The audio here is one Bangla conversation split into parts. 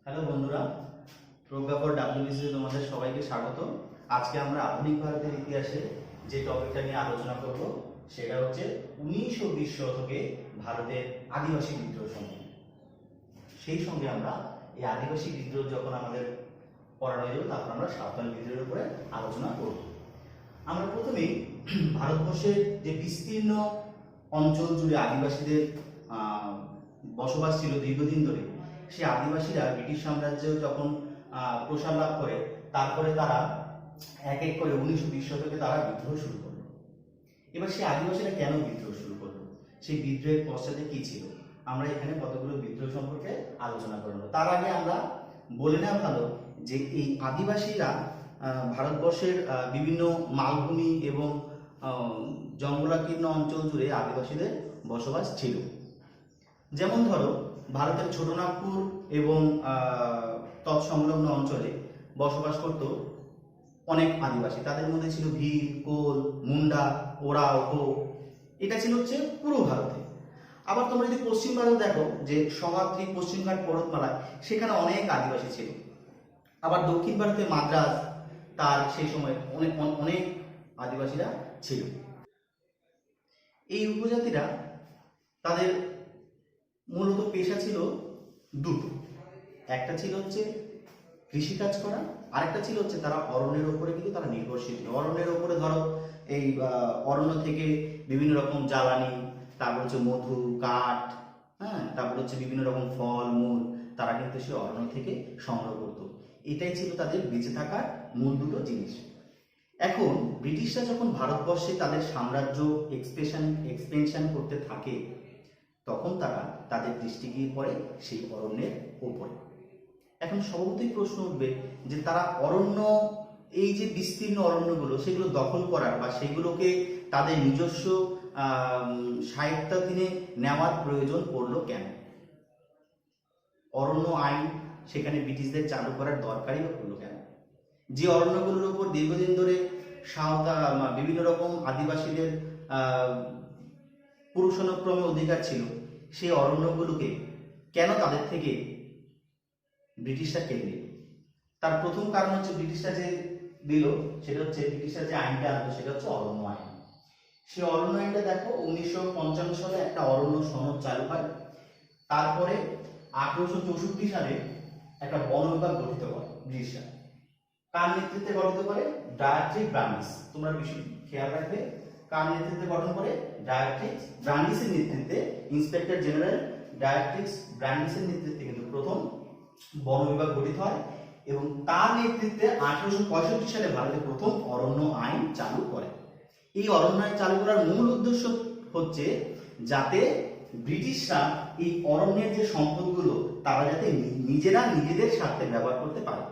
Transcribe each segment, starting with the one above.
হ্যালো বন্ধুরা, প্রজ্ঞাপন ডাব্লিউবিসি তোমাদের সবাইকে স্বাগত। আজকে আমরা আধুনিক ভারতের ইতিহাসে যে টপিকটা নিয়ে আলোচনা করব সেটা হচ্ছে 19 ও 20 শতকে ভারতের আদিবাসী বিদ্রোহ সম্বন্ধে। সেই সঙ্গে আমরা এই আদিবাসী বিদ্রোহ যখন আমাদের পড়ানো হয়ে যাবে তারপর আমরা সাঁওতাল বিদ্রোহের উপরে আলোচনা করব। আমরা প্রথমেই ভারতবর্ষের যে বিস্তীর্ণ অঞ্চল জুড়ে আদিবাসীদের বসবাস ছিল দীর্ঘদিন ধরে, সেই আদিবাসীরা ব্রিটিশ সাম্রাজ্য যখন প্রসার লাভ করে তারপরে তারা এক এক করে 1920 শতকে তারা বিদ্রোহ শুরু করলো। এবার সেই আদিবাসীরা কেন বিদ্রোহ শুরু করলো, সেই বিদ্রোহের পশ্চাতে কি ছিল, আমরা এখানে কতগুলো বিদ্রোহ সম্পর্কে আলোচনা করব। তার আগে আমরা বলে নেওয়া ভালো যে এই আদিবাসীরা ভারতবর্ষের বিভিন্ন মালভূমি এবং জঙ্গলাকীর্ণ অঞ্চল জুড়ে আদিবাসীদের বসবাস ছিল। যেমন ধরো, ভারতের ছোটনাগপুর এবং তৎসংলগ্ন অঞ্চলে বসবাস করত অনেক আদিবাসী। তাদের মধ্যে ছিল ভীল, কোল, মুন্ডা, ওরাও, হো। এটা ছিল হচ্ছে পুরো ভারতে। আবার তোমরা যদি পশ্চিম ভারত দেখো, যে সমাদ্রি পশ্চিমঘাট পর্বতমালায়, সেখানে অনেক আদিবাসী ছিল। আবার দক্ষিণ ভারতে মাদ্রাজ, তার সেই সময় অনেক অনেক আদিবাসীরা ছিল। এই উপজাতিরা তাদের মূলত পেশা ছিল দুটো। একটা ছিল হচ্ছে কৃষিকাজ করা, আরেকটা ছিল হচ্ছে তারা অরণ্যের উপরে কিন্তু তারা নির্ভরশীল ছিল। অরণ্যের উপরে ধরো এই অরণ্য থেকে বিভিন্ন রকম জ্বালানি, তারপর হচ্ছে মধু, কাঠ, তারপর হচ্ছে বিভিন্ন রকম ফল মূল তারা কিন্তু সে অরণ্য থেকে সংগ্রহ করত। এটাই ছিল তাদের বেঁচে থাকার মূল দুটো জিনিস। এখন ব্রিটিশরা যখন ভারতবর্ষে তাদের সাম্রাজ্য এক্সপেনশন করতে থাকে, তখন তারা তাদের দৃষ্টি গিয়ে পড়ে সেই অরণ্যের উপরে। এখন স্বভাবতই প্রশ্ন উঠবে যে তারা অরণ্য, এই যে বিস্তীর্ণ অরণ্যগুলো, সেগুলো দখল করার বা সেগুলোকে তাদের নিজস্ব সাহিত্যাধীনে নেওয়ার প্রয়োজন পড়লো কেন? অরণ্য আইন সেখানে ব্রিটিশদের চালু করার দরকারই পড়লো কেন? যে অরণ্যগুলোর উপর দীর্ঘদিন ধরে বিভিন্ন রকম আদিবাসীদের পুরুষানুক্রমে অধিকার ছিল, সেই অরণ্যগুলোকে কেন তাদের থেকে ব্রিটিশরা কেড়ে নিল? তার প্রথম কারণ হচ্ছে ব্রিটিশরা যে দিল, সেটা হচ্ছে ব্রিটিশরা যে আইনটা আনতো সেটা হচ্ছে অরণ্য আইন। সেই অরণ্য আইনটা দেখো 1955 সালে একটা অরণ্য সনদ চালু হয়। তারপরে 1864 সালে একটা বন বিভাগ গঠিত করে ব্রিটিশরা। কার নেতৃত্বে গঠিত করে? ডায়াট্রিক ব্রান্ডিস। তোমরা বিষয় খেয়াল রাখবে, কার নেতৃত্বে গঠন করে? ডায়াট্রিক্স ব্রান্ডিসের নেতৃত্বে, ইন্সপেক্টর জেনারেল ডায়াট্রিক্স ব্রান্ডিসের নেতৃত্বে কিন্তু প্রথম বন বিভাগ গঠিত হয়। এবং তার নেতৃত্বে 1865 সালে ভারতে প্রথম অরণ্য আইন চালু করে। এই অরণ্য আইন চালু করার মূল উদ্দেশ্য হচ্ছে যাতে ব্রিটিশরা এই অরণ্যের যে সম্পদগুলো তারা যাতে নিজেরা নিজেদের স্বার্থে ব্যবহার করতে পারে।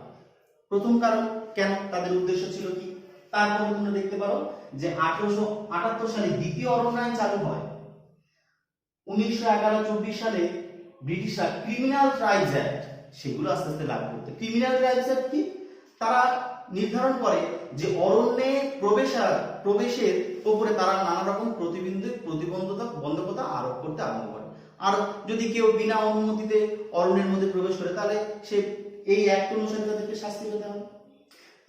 প্রথম কারণ কেন, তাদের উদ্দেশ্য ছিল কি? তারপরে তোমরা দেখতে পারো যে 1878 সালে দ্বিতীয় অরণ্য আইন চালু হয়। 1911-24 সালে ব্রিটিশরা ক্রিমিনাল ট্রাইবস অ্যাক্ট সেগুলো আস্তে আস্তে লাগু করতে। ক্রিমিনাল ট্রাইবস অ্যাক্ট কি? তারা নির্ধারণ করে যে অরণ্যে প্রবেশের উপরে তারা নানা রকম প্রতিবন্ধকতা আরোপ করতে আরম্ভ করে। আর যদি কেউ বিনা অনুমতিতে অরণ্যের মধ্যে প্রবেশ করে, তাহলে সে এই অ্যাক্ট অনুসারে তাদেরকে শাস্তি পেতে হবে।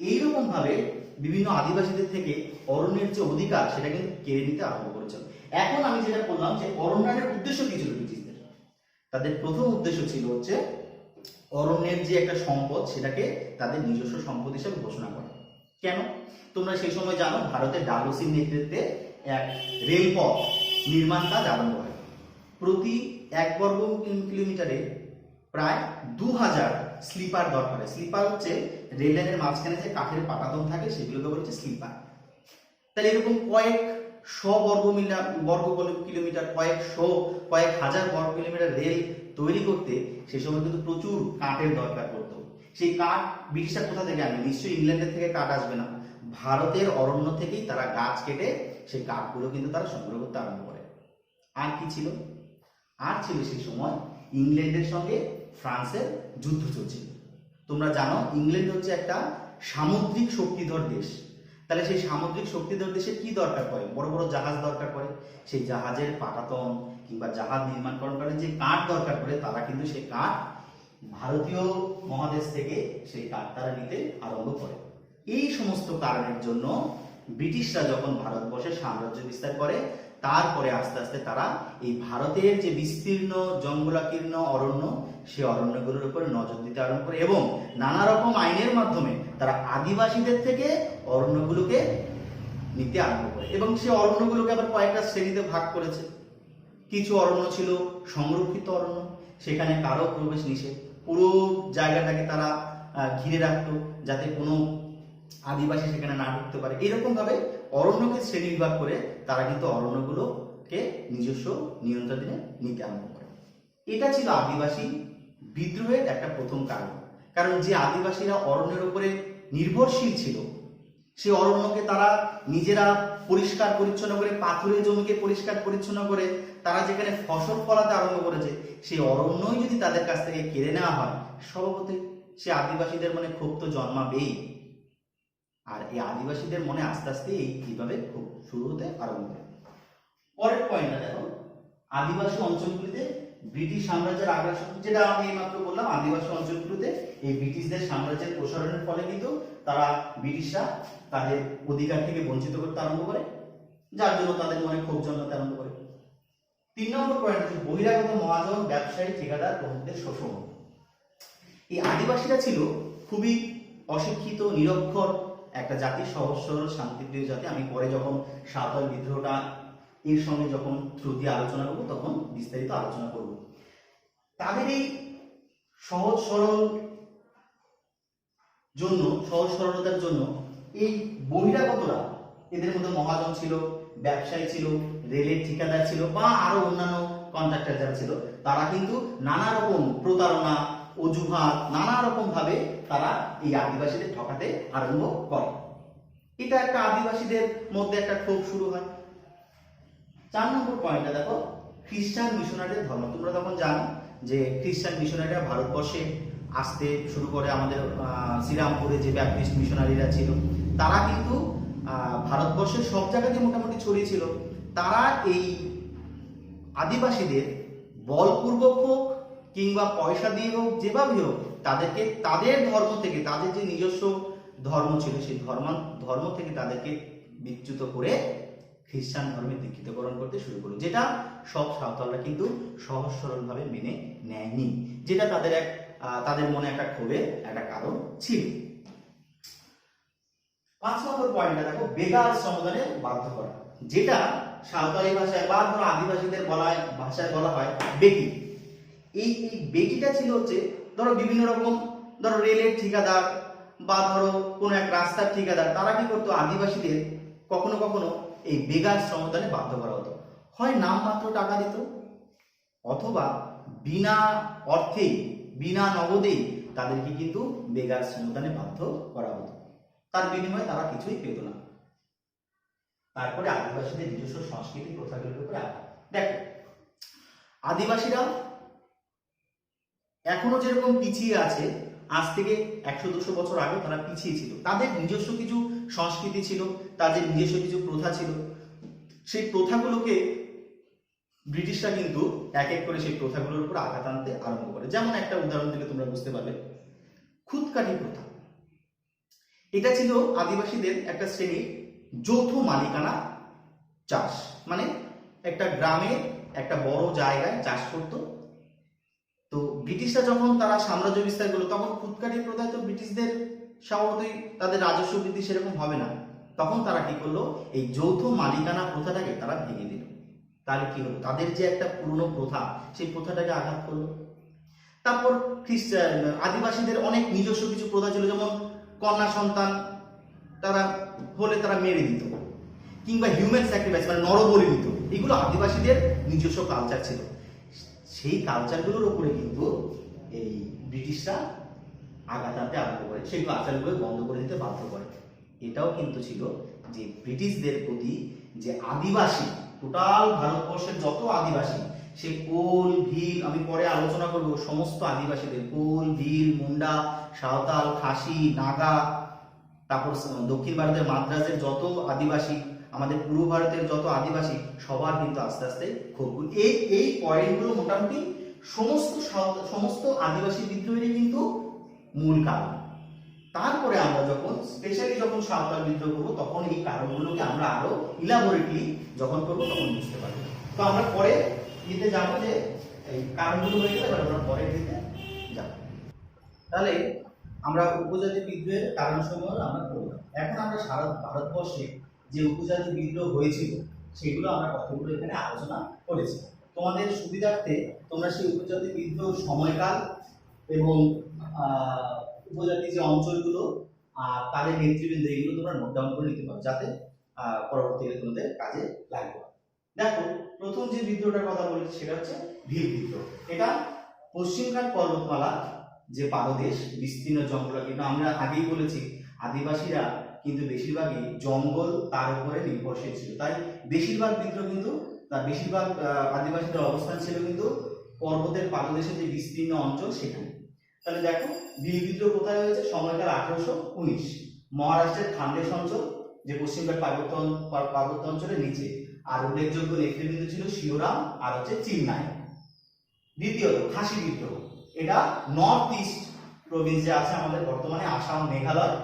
এইরকম ভাবে বিভিন্ন আদিবাসীদের থেকে অরণ্যের যে অধিকার সেটা কিন্তু কেড়ে নিতে আরম্ভ করেছিল। এখন আমি যেটা বললাম যে অরণ্যের উদ্দেশ্য কি ছিল ব্রিটিশদের? তাদের প্রথম উদ্দেশ্য ছিল হচ্ছে অরণ্যের যে একটা সম্পদ সেটাকে তাদের নিজস্ব সম্পদ হিসেবে ঘোষণা করা। কেন? তোমরা সেই সময় জানো, ভারতের ডালহৌসির নেতৃত্বে এক রেলপথ নির্মাণ কাজ আরম্ভ হয়। প্রতি 1 বর্গ কিলোমিটারে প্রায় 2000 স্লিপার দরকার হয়। স্লিপার হচ্ছে রেল লাইনের মাঝখানে যে কাঠের পাটাতন থাকে, সেগুলোকে বলা হচ্ছে স্লিপার। তাহলে এরকম কয়েক কিলোমিটার, কয়েক হাজার বর্গ কিলোমিটার রেল তৈরি করতে সেই সময় কিন্তু প্রচুর কাঠের দরকার পড়তো। সেই কাঠ ব্রিটিশরা কোথা থেকে আনবে? নিশ্চয়ই ইংল্যান্ডের থেকে কাঠ আসবে না, ভারতের অরণ্য থেকেই তারা গাছ কেটে সেই কাঠগুলো কিন্তু তারা সংগ্রহ করতে আরম্ভ করে। আর কি ছিল? আর ছিল সেই সময় ইংল্যান্ডের সঙ্গে ফ্রান্সের যুদ্ধ চলছিল। তোমরা জানো ইংল্যান্ড হচ্ছে একটা সামুদ্রিক শক্তিধর দেশ। তাহলে সেই সামুদ্রিক শক্তিধর দেশে কি দরকার পড়ে? বড় বড় জাহাজ দরকার পড়ে। সেই জাহাজের পাটাতন কিংবা জাহাজ নির্মাণ করার যে কাঠ দরকার পড়ে, তারা কিন্তু সেই কাঠ ভারতীয় মহাদেশ থেকে সেই কাঠ তারা নিতে আরম্ভ করে। এই সমস্ত কারণের জন্য ব্রিটিশরা যখন ভারতবর্ষে সাম্রাজ্য বিস্তার করে, তারপরে আস্তে আস্তে তারা এই ভারতের যে বিস্তীর্ণ জঙ্গলাকীর্ণ অরণ্য, সেই অরণ্যগুলোর উপরে নজর দিতে আরম্ভ করে এবং নানা রকম আইনের মাধ্যমে তারা আদিবাসীদের থেকে অরণ্যগুলোকে নিতে আরম্ভ করে এবং সেই অরণ্যগুলোকে আবার কয়েকটা শ্রেণীতে ভাগ করেছে। কিছু অরণ্য ছিল সংরক্ষিত অরণ্য, সেখানে কারো প্রবেশ নিষেধ, পুরো জায়গাটাকে তারা ঘিরে রাখতো যাতে কোনো আদিবাসী সেখানে না ঢুকতে পারে। এরকম ভাবে অরণ্যকে শ্রেণী বিভাগ করে তারা কিন্তু অরণ্যগুলোকে নিজস্ব নিয়ন্ত্রণে নিতে আরম্ভ করে। এটা ছিল আদিবাসী বিদ্রোহের একটা প্রথম কারণ। কারণ যে আদিবাসীরা অরণ্যের উপরে নির্ভরশীল ছিল, সেই অরণ্যকে তারা নিজেরা পরিষ্কার পরিচ্ছন্ন করে, পাথুরে জমিকে পরিষ্কার পরিচ্ছন্ন করে তারা যেখানে ফসল ফলাতে আরম্ভ করেছে, সেই অরণ্যই যদি তাদের কাছ থেকে কেড়ে নেওয়া হয়, স্বভাবতই সে আদিবাসীদের মনে ক্ষোভ তো জন্মাবেই। আর এই আদিবাসীদের মনে আস্তে আস্তে এইভাবে ক্ষোভ শুরু হতে আরম্ভ করে। পরের পয়েন্টটা দেখো, আদিবাসী অঞ্চলগুলিতে ব্রিটিশ সাম্রাজ্যের আগ্রাসন, যেটা আমি এইমাত্র বললাম, আদিবাসী অঞ্চলগুলোতে এই ব্রিটিশদের সাম্রাজ্যের প্রসারণের ফলে কিন্তু তারা ব্রিটিশরা তাদের অধিকার থেকে বঞ্চিত করতে আরম্ভ করে, যার জন্য তাদের মনে ক্ষোভ জন্মাতে আরম্ভ করে। 3 নম্বর পয়েন্ট হচ্ছে বহিরাগত মহাজন, ব্যবসায়ী, ঠিকাদার প্রভুদের শোষণ। এই আদিবাসীরা ছিল খুবই অশিক্ষিত, নিরক্ষর একটা জাতি, সহজ সরল শান্তিপ্রিয় জাতি। আমি পরে যখন সাঁওতাল বিদ্রোহটা এর সঙ্গে যখন থ্রু দিয়ে আলোচনা করবো তখন বিস্তারিত আলোচনা করব। তাদের এই সহজ সরলতার জন্য এই বহিরাগতরা, এদের মধ্যে মহাজন ছিল, ব্যবসায়ী ছিল, রেলের ঠিকাদার ছিল বা আরো অন্যান্য কন্ট্রাক্টর যারা ছিল, তারা কিন্তু নানা রকম প্রতারণা, অজুহাত, নানা রকম ভাবে তারা এই আদিবাসীদের ঠকাতে আরম্ভ করে। এটা একটা আদিবাসীদের মধ্যে একটা ক্ষোভ শুরু হয়। 4 নম্বর পয়েন্টটা দেখো, খ্রিস্টান মিশনারিদের ধর্ম। তোমরা তখন জানো যে খ্রিস্টান মিশনারিরা ভারতবর্ষে আসতে শুরু করে। আমাদের শ্রীরামপুরে যে ব্যাপটিস্ট মিশনারিরা ছিল, তারা কিন্তু ভারতবর্ষের সব জায়গাতে মোটামুটি ছড়িয়ে ছিল। তারা এই আদিবাসীদের বলপূর্বক হোক কিংবা পয়সা দিয়ে হোক, যেভাবে হোক, তাদেরকে তাদের ধর্ম থেকে, তাদের যে নিজস্ব ধর্ম ছিল সেই ধর্ম থেকে তাদেরকে বিচ্যুত করে খ্রিস্টান ধর্মে দীক্ষিতকরণ করতে শুরু করলো, যেটা সব সাঁওতালরা কিন্তু সহজ সরল ভাবে মেনে নেয়নি, যেটা তাদের মনে একটা ক্ষোভের একটা কারণ ছিল। 5 নম্বর পয়েন্টটা দেখো, বেকার শ্রমদানে বাধ্য করা, যেটা সাঁওতালি ভাষায় বা ধরো আদিবাসীদের ভাষায় বলা হয় বেটি। এই বেটিটা ছিল হচ্ছে ধরো বিভিন্ন রকম, ধরো রেলের ঠিকাদার বা ধরো কোনো এক রাস্তার ঠিকাদার, তারা কি করতো, আদিবাসীদের কখনো কখনো এই বেকার শ্রমদানে বাধ্য করা হতো। হয় নামমাত্র টাকা দিত, অথবা বিনা অর্থেই, বিনা নগদেই তাদেরকে কিন্তু বেকার শ্রমদানে বাধ্য করা হতো। তার বিনিময়ে তারা কিছুই পেত না। তারপরে আদিবাসীদের নিজস্ব সংস্কৃতি প্রথাগুলোর উপরে দেখো, আদিবাসীরা এখনো যেরকম পিছিয়ে আছে, আজ থেকে 100-200 বছর আগে তারা পিছিয়ে ছিল। তাদের নিজস্ব কিছু সংস্কৃতি ছিল, তাদের নিজস্ব কিছু প্রথা ছিল। সেই প্রথাগুলোকে ব্রিটিশরা কিন্তু এক এক করে সেই প্রথাগুলোর উপর আঘাত আনতে আরম্ভ করে। যেমন একটা উদাহরণ দিলে তোমরা বুঝতে পারবে, খুদকাঠি প্রথা। এটা ছিল আদিবাসীদের একটা শ্রেণীর যৌথ মালিকানা চাষ, মানে একটা গ্রামে একটা বড় জায়গায় চাষ করতো। তো ব্রিটিশরা যখন তারা সাম্রাজ্য বিস্তার করলো, তখন খুদকাঠি প্রথায় তো ব্রিটিশদের স্বভাবতই তাদের রাজস্ব বৃদ্ধি সেরকম হবে না। তখন তারা কি করলো, এই যৌথ মালিকানা প্রথাটাকে তারা ভেঙে দিল। তাহলে কি হলো, তাদের যে একটা পুরনো প্রথা, সেই প্রথাটাকে আঘাত করলো। তারপর আদিবাসীদের অনেক নিজস্ব কিছু প্রথা ছিল, যেমন কন্যা সন্তান তারা হলে তারা মেরে দিত, কিংবা হিউম্যান স্যাক্রিফাইস মানে নরবলি দিত। এগুলো আদিবাসীদের নিজস্ব কালচার ছিল। সেই কালচারগুলোর উপরে কিন্তু এই ব্রিটিশরা আঘাত আনতে আরম্ভ করে, সেই কালচারগুলো বন্ধ করে দিতে বাধ্য করে। এটাও কিন্তু ছিল যে ব্রিটিশদের প্রতি যে আদিবাসী, টোটাল ভারতবর্ষের যত আদিবাসী, সে কোল, ভিল, আমি পরে আলোচনা করব, সমস্ত আদিবাসীদের, কোল, ভিল, মুন্ডা, সাঁওতাল, খাসি, নাগা, তারপর দক্ষিণ ভারতের মাদ্রাজের যত আদিবাসী, আমাদের পূর্ব ভারতের যত আদিবাসী, সবার কিন্তু আস্তে আস্তে ক্ষোভ। এই পয়েন্টগুলো মোটামুটি সমস্ত আদিবাসী বিদ্রোহেরই কিন্তু মূল কারণ। তারপরে আমরা যখন স্পেশালি সাঁওতাল বিদ্রোহ করবো তখন এই কারণগুলোকে আমরা আরো ইলাবোরেটলি যখন করবো তখন বুঝতে পারবো। তো আমরা পরে দিতে যাবো যে এই কারণগুলো হয়ে গেলে আমরা পরে দিতে যাবো। তাহলে আমরা উপজাতি বিদ্রোহের কারণসমূহ আমরা করলাম। এখন আমরা সারা ভারতবর্ষে যে উপজাতি বিদ্রোহ হয়েছিল সেগুলো আমরা কতগুলো এখানে আলোচনা করেছি। তোমাদের সুবিধার্থে তোমরা সেই উপজাতি বিদ্রোহ সময়কাল এবং উপজাতি যে অঞ্চলগুলো আর তাদের নেতৃবৃন্দ এগুলো তোমরা নোট ডাউন করে নিতে পারো, যাতে পরবর্তীতে তোমাদের কাজে লাগবে। দেখো, প্রথম যে বিদ্রোহটার কথা বলেছি সেটা হচ্ছে ভীল বিদ্রোহ। এটা পশ্চিমঘাট পর্বতমালা যে পাদদেশ, বিস্তীর্ণ জঙ্গল, কিন্তু আমরা আগেই বলেছি আদিবাসীরা কিন্তু বেশিরভাগই জঙ্গল তার উপরে নির্ভরশীল ছিল, তাই বেশিরভাগ বিদ্রোহ কিন্তু বেশিরভাগ আদিবাসীদের অবস্থান ছিল কিন্তু পর্বতের পাদদেশে যে বিস্তীর্ণ অঞ্চল সেখানে। তাহলে দেখো, ভীল বিদ্রোহ কোথায় হয়েছে? সময়কাল 1819, মহারাষ্ট্রের খান্ডেশ অঞ্চল, যে পশ্চিমঘাট পার্বত্য অঞ্চলের নিচে। আর উল্লেখযোগ্য নেতৃবৃন্দ ছিল শিওরাম আর হচ্ছে চিন্নাই। দ্বিতীয়ত খাসি বিদ্রোহ, এটা নর্থ ইস্ট প্রভিন্সে আছে আমাদের বর্তমানে আসাম, মেঘালয়,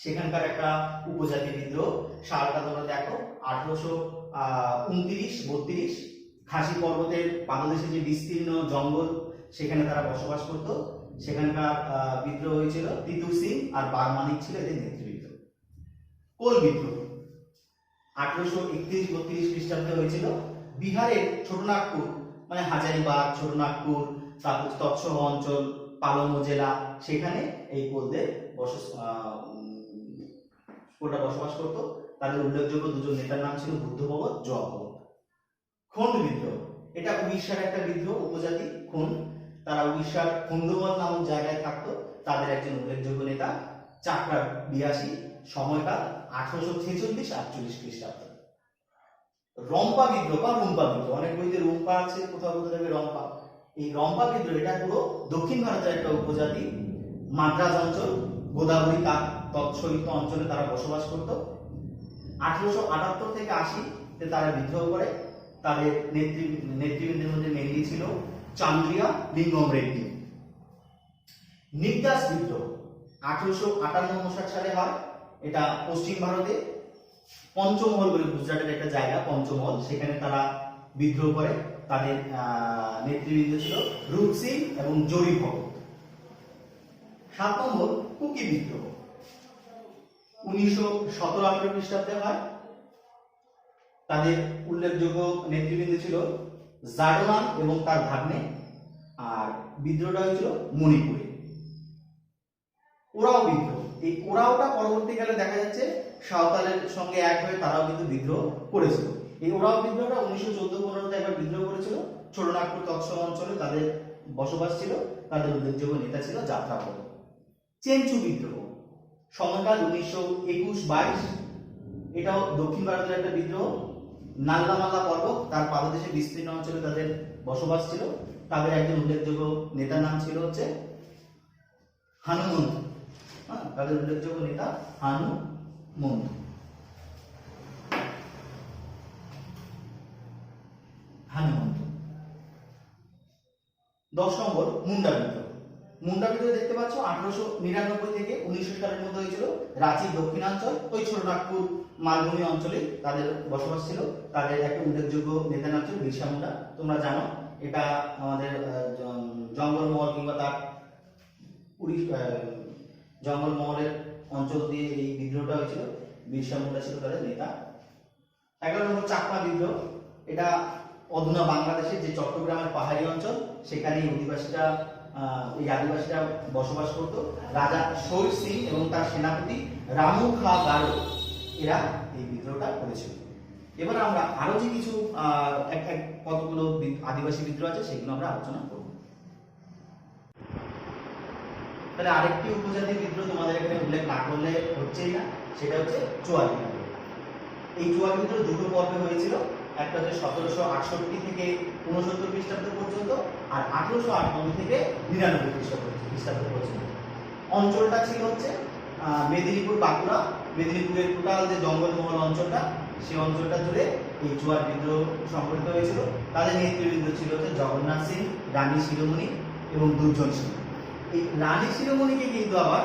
সেখানকার একটা উপজাতি বিদ্রোহ। সালটা তোমরা দেখো 1829-32। খাসি পর্বতের পাদদেশে যে বিস্তীর্ণ জঙ্গল সেখানে তারা বসবাস করত, সেখানকার বিদ্রোহ হয়েছিল। তিতুর সিং আর বারমানিক ছিল এদের নেতৃবৃন্দ। কোল বিদ্রোহ 1831-32 খ্রিস্টাব্দে হয়েছিল। বিহারের ছোটনাগপুর মানে হাজারিবাগ, ছোটনাগপুর, তারপর তৎসহ অঞ্চল, পালমো জেলা, সেখানে এই কোলদের বসবাস করত। তাদের উল্লেখযোগ্য দুজন নেতার নাম ছিল বুদ্ধভগত, জয়ভগত। খন্ড বিদ্রোহ, এটা উড়িষ্যার একটা বিদ্রোহ, উপজাতি খন্ড। তারা উড়িষ্যার খন্ডমল নামক জায়গায় থাকতো। তাদের একজন উল্লেখযোগ্য নেতা চাকরা 82, সময়কাল 1846-48 খ্রিস্টাব্দ। রম্পা বিদ্রোহ বা রুম্পা বিদ্রোহ, অনেক বইতে রুম্পা আছে, কোথাও কোথাও দেখবে রম্পা। এই রম্পা বিদ্রোহ এটা পুরো দক্ষিণ ভারতের একটা উপজাতি, মাদ্রাজ অঞ্চল, গোদাবরী তার তৎসহিত অঞ্চলে তারা বসবাস করত। 1878 থেকে 80 তারা বিদ্রোহ করে। তাদের নেতৃবৃন্দের মধ্যে মেনলি ছিল চান্দ্রিয়া লিঙ্গম রেড্ডি। নিকদাস বিদ্রোহ 1858-59 সালে হয়। এটা পশ্চিম ভারতে পঞ্চমহল বলে গুজরাটের একটা জায়গা, পঞ্চমহল, সেখানে তারা বিদ্রোহ করে। তাদের নেতৃবৃন্দ ছিল রূপ সিং এবং জরি ভগত। 7 নম্বর কুকি বিদ্রোহ 1917-18 খ্রিস্টাব্দে হয়। তাদের উল্লেখযোগ্য নেতৃবৃন্দ ছিল জাডোনান এবং তার ভাগ্নে। আর বিদ্রোহটা হয়েছিল মণিপুরে। ওরাও বিদ্রোহ, এই ওরাওটা পরবর্তীকালে দেখা যাচ্ছে সাঁওতালের সঙ্গে এক হয়ে তারাও কিন্তু বিদ্রোহ করেছিল। এই ওরাও বিদ্রোহটা 1914-15 একবার বিদ্রোহ করেছিল। ছোটনাগপুর তৎসহ অঞ্চলে তাদের বসবাস ছিল। তাদের উল্লেখযোগ্য নেতা ছিল যাত্রাপদ। চেঞ্চু বিদ্রোহ সময়কাল 1921-22, এটাও দক্ষিণ ভারতের একটা বিদ্রোহ। নাল্লামাল্লা পর্বত তার পাদদেশে বিস্তীর্ণ অঞ্চলে তাদের বসবাস ছিল। তাদের একজন উল্লেখযোগ্য নেতার নাম ছিল হচ্ছে হানুমন্ত। তাদের উল্লেখযোগ্য নেতা হানুমন্ত। হানুমন্ত। 10 নম্বর মুন্ডা বিদ্রোহ। মুন্ডা বিদ্রোহ দেখতে পাচ্ছ 1899 থেকে 1900 সালের মধ্যে হয়েছিল। রাঁচির দক্ষিণাঞ্চল, ওই ছোটনাগপুর মালভূমি অঞ্চলে তাদের বসবাস ছিল। তাদের একটা উল্লেখযোগ্য নেতা নাম ছিল বিরসা মুন্ডা। তোমরা জানো এটা আমাদের জঙ্গলমহল কিংবা তার জঙ্গলমহলের অঞ্চল দিয়ে এই বিদ্রোহটা হয়েছিল। বিরসা মুন্ডা ছিল তাদের নেতা। 11 নম্বর চাকমা বিদ্রোহ, এটা অধুনা বাংলাদেশের যে চট্টগ্রামের পাহাড়ি অঞ্চল, সেখানে এই আদিবাসীরা বসবাস করত। রাজা শৈর সিং এবং তার সেনাপতি রামু খা গারো এরা এই বিদ্রোহটা করেছিল। এবার আমরা আরো যে কিছু কতগুলো আদিবাসী বিদ্রোহ আছে সেগুলো আমরা আলোচনা করব। তাহলে আরেকটি উপজাতি বিদ্রোহ তোমাদের এখানে উল্লেখ না করলে হচ্ছেই না, সেটা হচ্ছে চুয়ালি বিদ্রোহ। এই চুয়ালি বিদ্রোহ দুটো পর্বে হয়েছিল। একটা হচ্ছে 1768 থেকে 69 খ্রিস্টাব্দ পর্যন্ত, আর 1898 থেকে 99 খ্রিস্টাব্দ পর্যন্ত। অঞ্চলটা ছিল হচ্ছে মেদিনীপুর, বাঁকুড়া। মেদিনীপুরের টোটাল যে জঙ্গলমহল অঞ্চলটা, সেই অঞ্চলটা জুড়ে এই চুয়ার বিদ্রোহ সংঘটিত হয়েছিল। তাদের নেতৃবৃন্দ ছিল হচ্ছে জগন্নাথ সিং, রানী শিরোমণি এবং দুর্জন সিং। এই রানী শিরোমণিকে কিন্তু আবার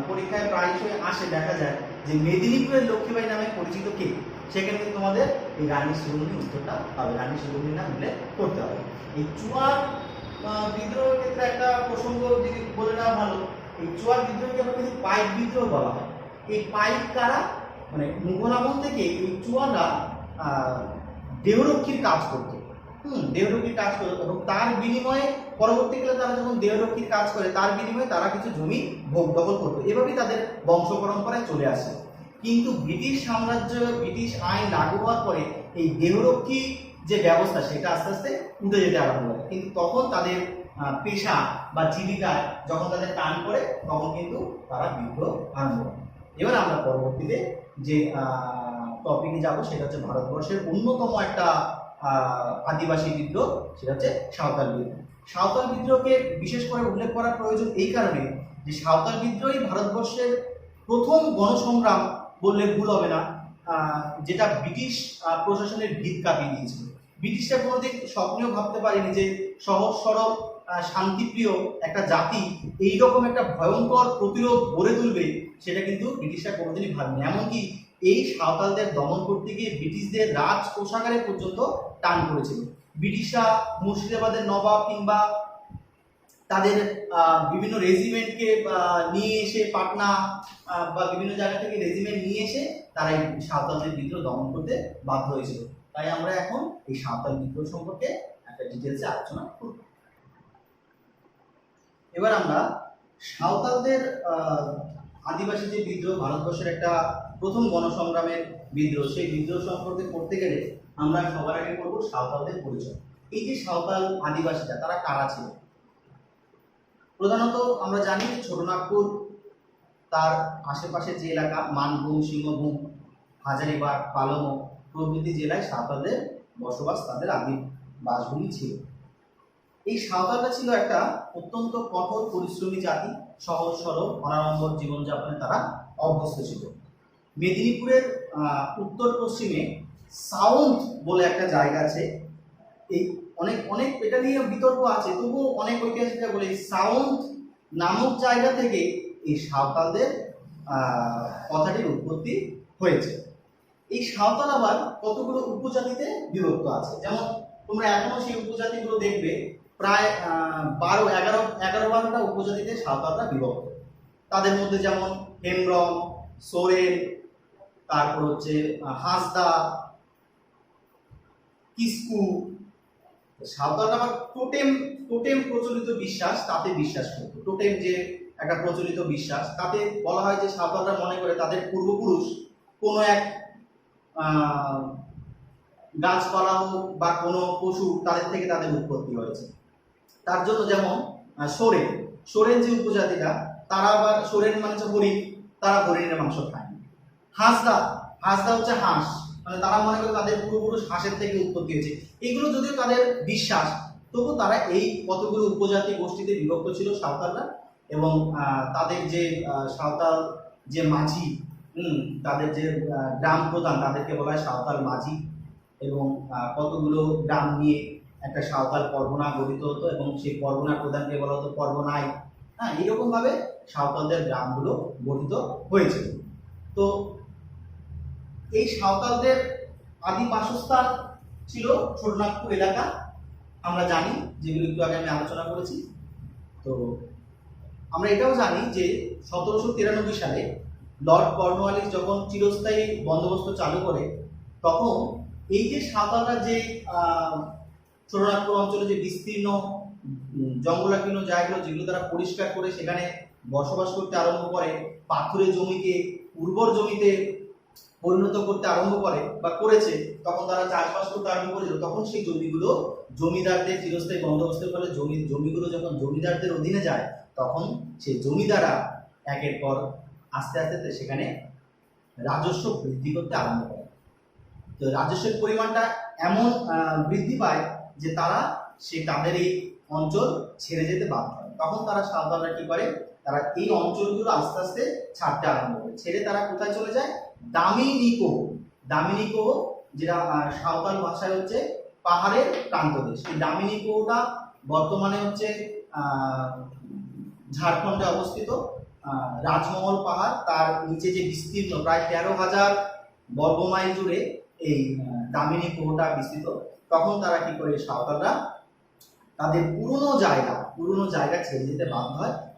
পরীক্ষায় প্রায়শই আসে, দেখা যায় যে মেদিনীপুরের লক্ষ্মীবাঈ নামে পরিচিত কে, সেখানে কিন্তু তোমাদের এই রানী শিরোমণি উত্তরটা হবে, রানী শিরোমণি নাম উল্লেখ করতে হবে। এই চুয়ার বিদ্রোহের ক্ষেত্রে একটা প্রসঙ্গ যদি বলে নেওয়া ভালো, এই চুয়ার বিদ্রোহকে আমরা কিন্তু পাইক বিদ্রোহ বলা হয়। এই পাইক কারা, মানে মুঘল আমল থেকে এই চুয়াররা দেহরক্ষীর কাজ করতো, দেহরক্ষীর কাজ করতো, এবং তার বিনিময়ে পরবর্তীকালে তারা যখন দেহরক্ষীর কাজ করে তার বিনিময়ে তারা কিছু জমি ভোগ দখল করতো। এভাবেই তাদের বংশ পরম্পরায় চলে আসে। কিন্তু ব্রিটিশ সাম্রাজ্য, ব্রিটিশ আইন লাগু হওয়ার পরে এই দেহরক্ষী যে ব্যবস্থা সেটা আস্তে আস্তে উঠে যেতে আরম্ভ করে। কিন্তু তখন তাদের পেশা বা জীবিকায় যখন তাদের টান পড়ে তখন কিন্তু তারা বিদ্রোহ আরম্ভ করে। এবার আমরা পরবর্তীতে যে টপিকে যাব সেটা হচ্ছে ভারতবর্ষের অন্যতম একটা আদিবাসী বিদ্রোহ, সেটা হচ্ছে সাঁওতাল বিদ্রোহ। সাঁওতাল বিদ্রোহকে বিশেষ করে উল্লেখ করার প্রয়োজন এই কারণে যে সাঁওতাল বিদ্রোহই ভারতবর্ষের প্রথম গণসংগ্রাম বললে ভুল হবে না, যেটা ব্রিটিশ প্রশাসনের ভিত কাঁপিয়ে দিয়েছিল। ব্রিটিশরা কোনোদিন স্বপ্নেও ভাবতে পারেনি যে সহজ সরল শান্তিপ্রিয় একটা জাতি এইরকম একটা ভয়ঙ্কর প্রতিরোধ গড়ে তুলবে, সেটা কিন্তু ব্রিটিশরা কোনোদিনই ভাবেনি। এমনকি এই সাঁওতালদের দমন করতে গিয়ে ব্রিটিশদের রাজ কোষাগারে পর্যন্ত টান পড়েছিল। ব্রিটিশরা মুর্শিদাবাদের নবাব কিংবা তাদের বিভিন্ন রেজিমেন্টকে নিয়ে এসে, পাটনা বা বিভিন্ন জায়গা থেকে রেজিমেন্ট নিয়ে এসে তারা এই সাঁওতালদের বিদ্রোহ দমন করতে বাধ্য হয়েছিল। তাই আমরা এখন এই সাঁওতাল বিদ্রোহ সম্পর্কে একটা ডিটেলসে আলোচনা করব। এবার আমরা সাঁওতালদের আদিবাসী যে বিদ্রোহ, ভারতবর্ষের একটা প্রথম গণসংগ্রামের বিদ্রোহ, সেই বিদ্রোহ সম্পর্কে পড়তে গেলে আমরা সবার আগে করবো সাঁওতালদের পরিচয়। এই যে সাঁওতাল আদিবাসীরা, তারা কারা ছিল? প্রধানত আমরা জানি ছোটনাগপুর, তার আশেপাশে যে এলাকা মানভূম, সিংহভূম, হাজারিবাগ, পালমো প্রভৃতি জেলায় সাঁওতালদের বসবাস, তাদের আদি বাসভূমি ছিল। এই সাঁওতালরা ছিল একটা অত্যন্ত কঠোর পরিশ্রমী জাতি, সহজ সরল অনাড়ম্বর জীবনযাপনে তারা অভ্যস্ত ছিল। মেদিনীপুরের উত্তর পশ্চিমে সাউন্ড বলে একটা জায়গা আছে, এই অনেক অনেক এটা নিয়ে বিতর্ক আছে, তবুও অনেক ঐতিহাসিকরা বলে সাউন্ড নামক জায়গা থেকে এই সাঁওতালদের কথাটির উৎপত্তি হয়েছে। এই সাঁওতাল আবার কতগুলো উপজাতিতে বিভক্ত আছে, যেমন তোমরা এখনো সেই উপজাতিগুলো দেখবে, প্রায় 11-12টা উপজাতিতে সাঁওতালরা বিভক্ত। তাদের মধ্যে যেমন হেমব্রম, সোরেন, তারপর হচ্ছে হাঁসদা, কিস্কু। সাঁওতালরা আবার টোটেম টোটেম প্রচলিত বিশ্বাস, তাতে বিশ্বাস করত। টোটেম যে একটা প্রচলিত বিশ্বাস, তাতে বলা হয় যে সাঁওতালরা মনে করে তাদের পূর্বপুরুষ কোনো এক গাছপালা হোক বা কোনো পশু, তাদের থেকে তাদের উৎপত্তি হয়েছে। তার জন্য যেমন সোরেন, সোরেন যে উপজাতিটা, তারা আবার সোরেন মানে হচ্ছে হরিণ, তারা হরিণের মাংস খায়। হাঁসদা, হাঁসদা হচ্ছে হাঁস, মানে তারা মনে করে তাদের পূর্বপুরুষ হাঁসের থেকে উৎপত্তি হয়েছে। এগুলো যদিও তাদের বিশ্বাস, তবু তারা এই কতগুলো উপজাতি গোষ্ঠীতে বিভক্ত ছিল সাঁওতালরা। এবং তাদের যে সাঁওতাল যে মাঝি, তাদের যে গ্রাম প্রধান, তাদেরকে বলা হয় সাঁওতাল মাঝি। এবং কতগুলো গ্রাম নিয়ে একটা সাঁওতাল পরগনা গঠিত হতো, এবং সেই পরগনা প্রধানকে বলা হতো পরগনাই। হ্যাঁ, এইরকম ভাবে সাঁওতালদের গ্রামগুলো গঠিত হয়েছিল। তো এই সাঁওতালদের আদি বাসস্থান ছিল ছোটনাগপুর এলাকা, আমরা জানি, যেগুলো একটু আগে আমি আলোচনা করেছি। তো আমরা এটাও জানি যে 1793 সালে লর্ড কর্নওয়ালিস যখন চিরস্থায়ী বন্দোবস্ত চালু করে, তখন এই যে সাঁওতালরা যে ছোটনাগপুর অঞ্চলে যে বিস্তীর্ণ জঙ্গলাকীর্ণ জায়গাগুলো, যেগুলো তারা পরিষ্কার করে সেখানে বসবাস করতে আরম্ভ করে, পাথুরে জমিকে উর্বর জমিতে পরিণত করতে আরম্ভ করে বা করেছে, তখন তারা চাষবাস করতে আরম্ভ করেছিল। তখন সেই জমিগুলো জমিদারদের চিরস্থায়ী বন্দোবস্তের ফলে জমিগুলো যখন জমিদারদের অধীনে যায়, তখন সেই জমিদাররা একের পর আস্তে আস্তে সেখানে রাজস্ব বৃদ্ধি করতে আরম্ভ করে। তো রাজস্বের পরিমাণটা এমন বৃদ্ধি পায় যে তারা তাদের এই অঞ্চল ছেড়ে যেতে বাধ্য হয়। তখন তারা সাঁওতালরা কি করে, তারা এই অঞ্চলগুলো আস্তে আস্তে ছাড়তে আরম্ভ করে। ছেড়ে তারা কোথায় চলে যায়? দামিনিকো। দামিনিকো যেটা সাঁওতাল ভাষায় হচ্ছে পাহাড়ের প্রান্তদেশ। এই দামিনী কুয়োটা বর্তমানে হচ্ছে ঝাড়খণ্ডে অবস্থিত। রাজমহল পাহাড় তার নিচে যে বিস্তীর্ণ প্রায় 13,000 বর্গমাইল জুড়ে এই দামিনী কুয়োটা বিস্তৃত। তখন তারা কি করে, সাঁওতালরা তাদের পুরনো জায়গা ছেড়ে দিতে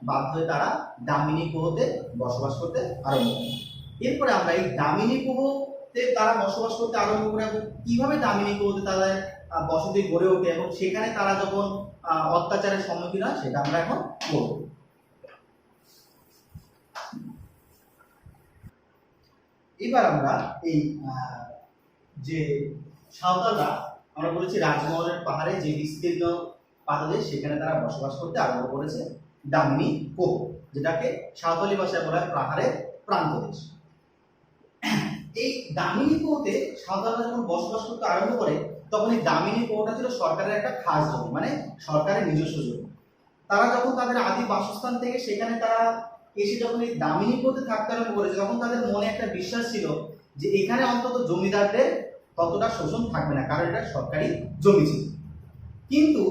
বাধ্য হয়ে তারা দামিনী কুয়োতে বসবাস করতে আরম্ভ করে। এরপরে আমরা এই দামিনী কুয়োতে তারা বসবাস করতে আরম্ভ করে কিভাবে দামিনী কুয়োতে তাদের বসতি গড়ে ওঠে এবং সেখানে তারা যখন অত্যাচারের সম্মুখীন হয় সেটা আমরা এখন বলব। এবার আমরা এই যে সাঁওতালরা, আমরা বলেছি রাজমহলের পাহাড়ে যে বিস্তীর্ণ পাদদেশ, সেখানে তারা বসবাস করতে আরম্ভ করেছে দামিনী কুয়ো, যেটাকে সাঁওতালি ভাষায় বলা হয় পাহাড়ের প্রান্তদেশ। এই দামিনী কুয়োতে সাঁওতালরা যখন বসবাস করতে আরম্ভ করে তখন এই দামিনী কুয়োটা ছিল সরকারের একটা খাস জমি, মানে সরকারের নিজস্ব জমি। তারা যখন তাদের আদি বাসস্থান থেকে সেখানে তারা এসে যখন এই দামিনী কুয়োতে থাকতে আরম্ভ করেছে তখন তাদের মনে একটা বিশ্বাস ছিল যে এখানে অন্তত জমিদারদের ততটা শোষণ থাকবে না, কারণ এটা সরকারি জমি ছিল। কিন্তু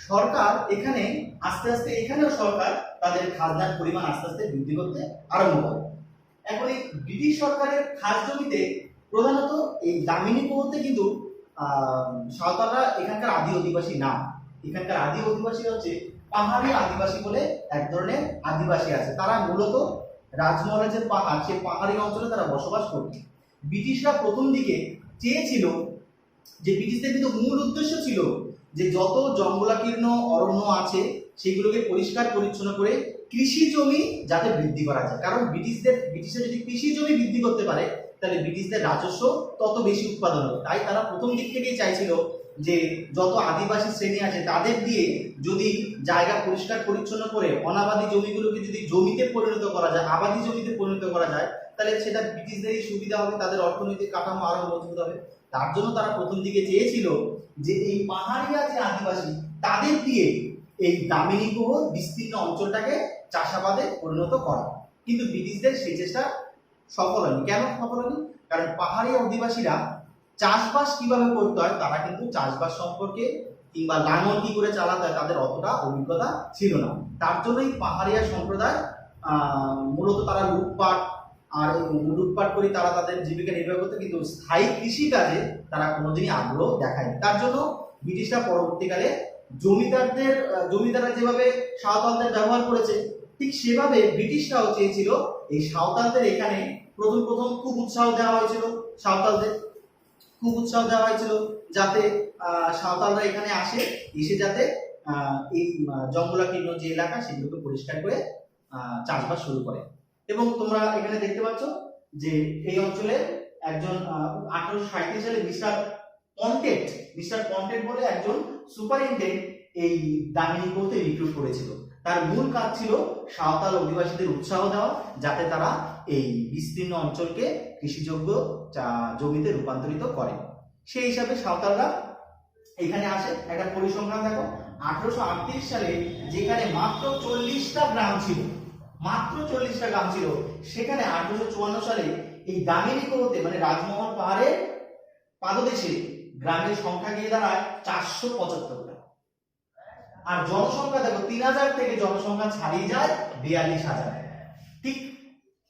সরকার এখানে আস্তে আস্তে এখানেও সরকার তাদের খাজনার পরিমাণ আস্তে আস্তে বৃদ্ধি করতে আরম্ভ করে। এখন এই ব্রিটিশ সরকারের খাস জমিতে প্রধানত এই দামিনী কুয়োতে কিন্তু সাঁওতালরা এখানকার আদি অধিবাসী না। এখানকার আদি অধিবাসী হচ্ছে পাহাড়ি আদিবাসী বলে এক ধরনের আদিবাসী আছে। তারা মূলত রাজমহলের যে পাহাড়, সেই পাহাড়ি অঞ্চলে তারা বসবাস করত। ব্রিটিশরা প্রথম দিকে চেয়েছিল যে, ব্রিটিশদের কিন্তু মূল উদ্দেশ্য ছিল যে যত জঙ্গলাকীর্ণ অরণ্য আছে সেগুলোকে পরিষ্কার পরিচ্ছন্ন করে কৃষি জমি যাতে বৃদ্ধি করা যায়। কারণ ব্রিটিশরা যদি কৃষি জমি বৃদ্ধি করতে পারে তাহলে ব্রিটিশদের রাজস্ব তত বেশি উৎপাদন হবে। তাই তারা প্রথম দিক থেকেই চাইছিল যে যত আদিবাসী শ্রেণী আছে তাদের দিয়ে যদি জায়গা পরিষ্কার পরিচ্ছন্ন করে অনাবাদী জমিগুলোকে যদি জমিতে পরিণত করা যায়, আবাদী জমিতে পরিণত করা যায়, তাহলে সেটা ব্রিটিশদেরই সুবিধা হবে, তাদের অর্থনৈতিক কাঠামো আরো মজবুত হবে। তার জন্য তারা প্রথম দিকে চেয়েছিল যে এই পাহাড়িয়া যে আদিবাসী তাদের দিয়ে এই দামিনী কুয়ো বিস্তীর্ণ অঞ্চলটাকে চাষাবাদে পরিণত করা। কিন্তু ব্রিটিশদের সেই চেষ্টা সফল হয়নি। কেন সফল হয়নি? কারণ পাহাড়ি অধিবাসীরা চাষবাস কিভাবে করতে হয় তারা কিন্তু চাষবাস সম্পর্কে কিংবা লাঙল কি করে চালাতে হয় তাদের অতটা অভিজ্ঞতা ছিল না। তার জন্যই পাহাড়িয়া সম্প্রদায় মূলত তারা লুটপাট করে তারা তাদের জীবিকা নির্বাহ করতে, কিন্তু স্থায়ী কৃষি কাজে তারা কোনোদিনই আগ্রহ দেখায়নি। তার জন্য ব্রিটিশরা পরবর্তীকালে জমিদাররা যেভাবে সাঁওতালদের ব্যবহার করেছে ঠিক সেভাবে ব্রিটিশরাও চেয়েছিল এই সাঁওতালদের এখানে প্রথম খুব উৎসাহ দেওয়া হয়েছিল। সাঁওতালদের খুব উৎসাহ দেওয়া হয়েছিল যাতে সাঁওতালরা এখানে এসে যাতে এই জঙ্গলাকীর্ণ যে এলাকা সেগুলোকে পরিষ্কার করে চাষবাস শুরু করে। এবং তোমরা এখানে দেখতে পাচ্ছ যে এই অঞ্চলে একজন 1837 সালে মিস্টার পন্টেট বলে একজন সুপারিনটেন্ডেন্ট এই দামিনী কুয়োতে রিক্রুট করেছিল। তার মূল কাজ ছিল সাঁওতাল অধিবাসীদের উৎসাহ দেওয়া যাতে তারা এই বিস্তীর্ণ অঞ্চলকে কৃষিযোগ্য জমিতে রূপান্তরিত করে। সেই হিসাবে সাঁওতালরা এখানে আসে। একটা পরিসংখ্যান দেখো, 1838 সালে যেখানে মাত্র 40টা গ্রাম ছিল সেখানে 1854 সালে এই দামিনী কুয়োতে মানে রাজমহল পাহাড়ের পাদদেশে গ্রামের সংখ্যা গিয়ে দাঁড়ায় 475টা। আর জনসংখ্যা দেখো 3000 থেকে জনসংখ্যা ছাড়িয়ে যায় 42,000। ঠিক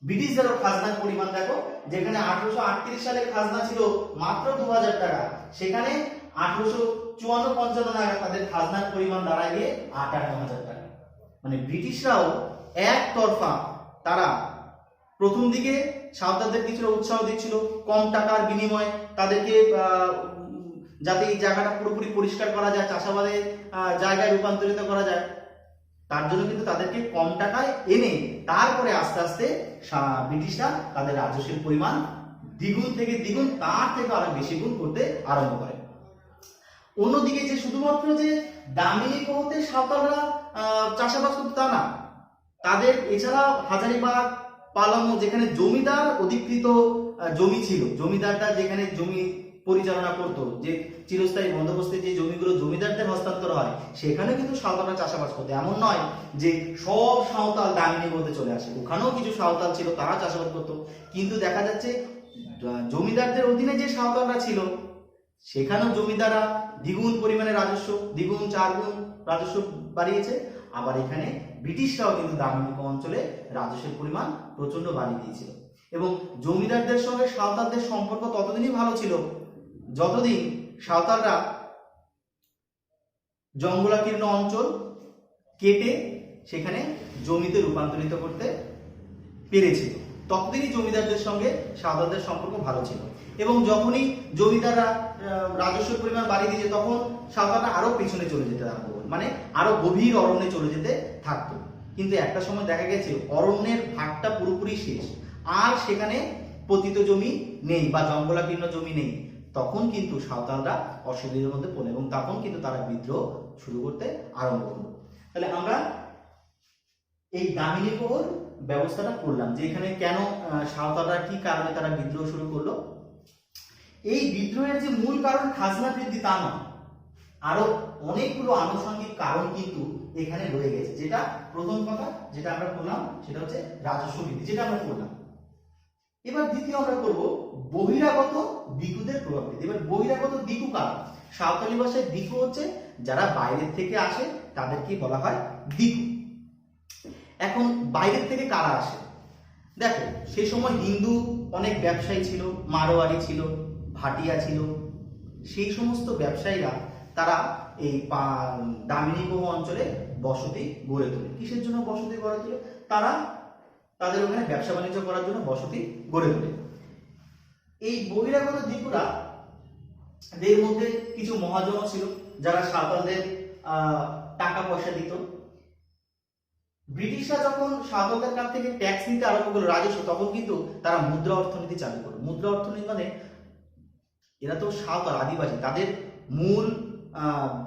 ব্রিটিশদেরও খাজনার পরিমাণ দেখো, যেখানে 1838 সালে খাজনা ছিল মাত্র 2000 টাকা, সেখানে 1854-55 নাগাদ তাদের খাজনার পরিমাণ দাঁড়ায় গিয়ে 58,000 টাকা। মানে ব্রিটিশরাও একতরফা তারা প্রথম দিকে সাঁওতালদের কিছুটা উৎসাহ দিচ্ছিল, কম টাকার বিনিময়ে তাদেরকে যাতে এই জায়গাটা পুরোপুরি পরিষ্কার করা যায়, চাষাবাদের জায়গায় রূপান্তরিত করা যায়, তার জন্য কিন্তু তাদেরকে কম টাকায় এনে তারপরে আস্তে আস্তে ব্রিটিশরা তাদের রাজস্বের পরিমাণ দ্বিগুণ থেকে দ্বিগুণ, তার থেকে আরো বেশি গুণ করতে আরম্ভ করে। অন্যদিকে যে শুধুমাত্র যে দামিনী কুয়োতে সাঁওতালরা চাষাবাদ করতো তা না, তাদের এছাড়া হাজারীবাগ, পালামো যেখানে জমিদার অধিকৃত জমি ছিল, জমিদারটা যেখানে জমি পরিচালনা করতো, যে চিরস্থায়ী বন্দোবস্তে যে জমিগুলো জমিদারদের হস্তান্তর হয় সেখানে কিন্তু সাঁওতালরা চাষাবাদ করতো। এমন নয় যে সব সাঁওতাল দামিনী কুয়োতে চলে আসে, ওখানেও কিছু সাঁওতাল ছিল তারা চাষাবাদ করতো। কিন্তু দেখা যাচ্ছে জমিদারদের অধীনে যে সাঁওতালরা ছিল সেখানেও জমিদাররা দ্বিগুণ পরিমাণে রাজস্ব, দ্বিগুণ 4 গুণ রাজস্ব বাড়িয়েছে। আবার এখানে ব্রিটিশরাও কিন্তু দামিনী অঞ্চলে রাজস্বের পরিমাণ প্রচন্ড বাড়িয়ে দিয়েছিল। এবং জমিদারদের সঙ্গে সাঁওতালদের সম্পর্ক ততদিনই ভালো ছিল যতদিন সাঁওতালরা জঙ্গলাকীর্ণ অঞ্চল কেটে সেখানে জমিতে রূপান্তরিত করতে পেরেছিল, ততদিনই জমিদারদের সঙ্গে সাঁওতালদের সম্পর্ক ভালো ছিল। এবং যখনই জমিদাররা রাজস্বের পরিমাণ বাড়িয়ে দিয়েছে তখন সাঁওতালরা আরো পেছনে চলে যেতে থাকতো, মানে আরো গভীর অরণ্যে চলে যেতে থাকতো। কিন্তু একটা সময় দেখা গেছে অরণ্যের ভাগটা পুরোপুরি শেষ, আর সেখানে পতিত জমি নেই বা জঙ্গলাকীর্ণ জমি নেই। তখন কিন্তু সাঁওতালরা অসুবিধার মধ্যে পড়ে এবং তখন কিন্তু তারা বিদ্রোহ শুরু করতে আরম্ভ করলো। তাহলে আমরা এই দামিনী প্রহর ব্যবস্থাটা করলাম যে এখানে কেন সাঁওতালরা কি কারণে তারা বিদ্রোহ শুরু করলো। এই বিদ্রোহের যে মূল কারণ খাজনা বৃদ্ধি তা নয়, আরো অনেকগুলো আনুষঙ্গিক কারণ কিন্তু এখানে রয়ে গেছে। যেটা প্রথম কথা যেটা আমরা করলাম সেটা হচ্ছে রাজস্ব বৃদ্ধি, যেটা আমরা করলাম। এবার দ্বিতীয় আমরা করব বহিরাগত দিকুদের প্রভাব বৃদ্ধি। এবার বহিরাগত দিকু কারা? সাঁওতালি ভাষায় দিকু হচ্ছে যারা বাইরের থেকে আসে তাদেরকে বলা হয় দিকু। এখন বাইরের থেকে কারা আসে? দেখো সেই সময় হিন্দু অনেক ব্যবসায়ী ছিল, মারোয়ারি ছিল, ভাটিয়া ছিল। সেই সমস্ত ব্যবসায়ীরা তারা এই দামিনী প্রহ অঞ্চলে বসতি গড়ে তোলে। কিসের জন্য বসতি গড়ে তোলে? তারা তাদের ওখানে ব্যবসা বাণিজ্য করার জন্য বসতি গড়ে তোলে। এই বহিরাগত দিকুরা এর মধ্যে কিছু মহাজনও ছিল যারা সাঁওতালদের টাকা পয়সা দিত। ব্রিটিশরা যখন সাঁওতালদের কাছ থেকে ট্যাক্স নিতে আরম্ভ করলো, রাজস্ব, তখন কিন্তু তারা মুদ্রা অর্থনীতি চালু করলো। মুদ্রা অর্থনীতি মানে এরা তো সাঁওতাল আদিবাসী, তাদের মূল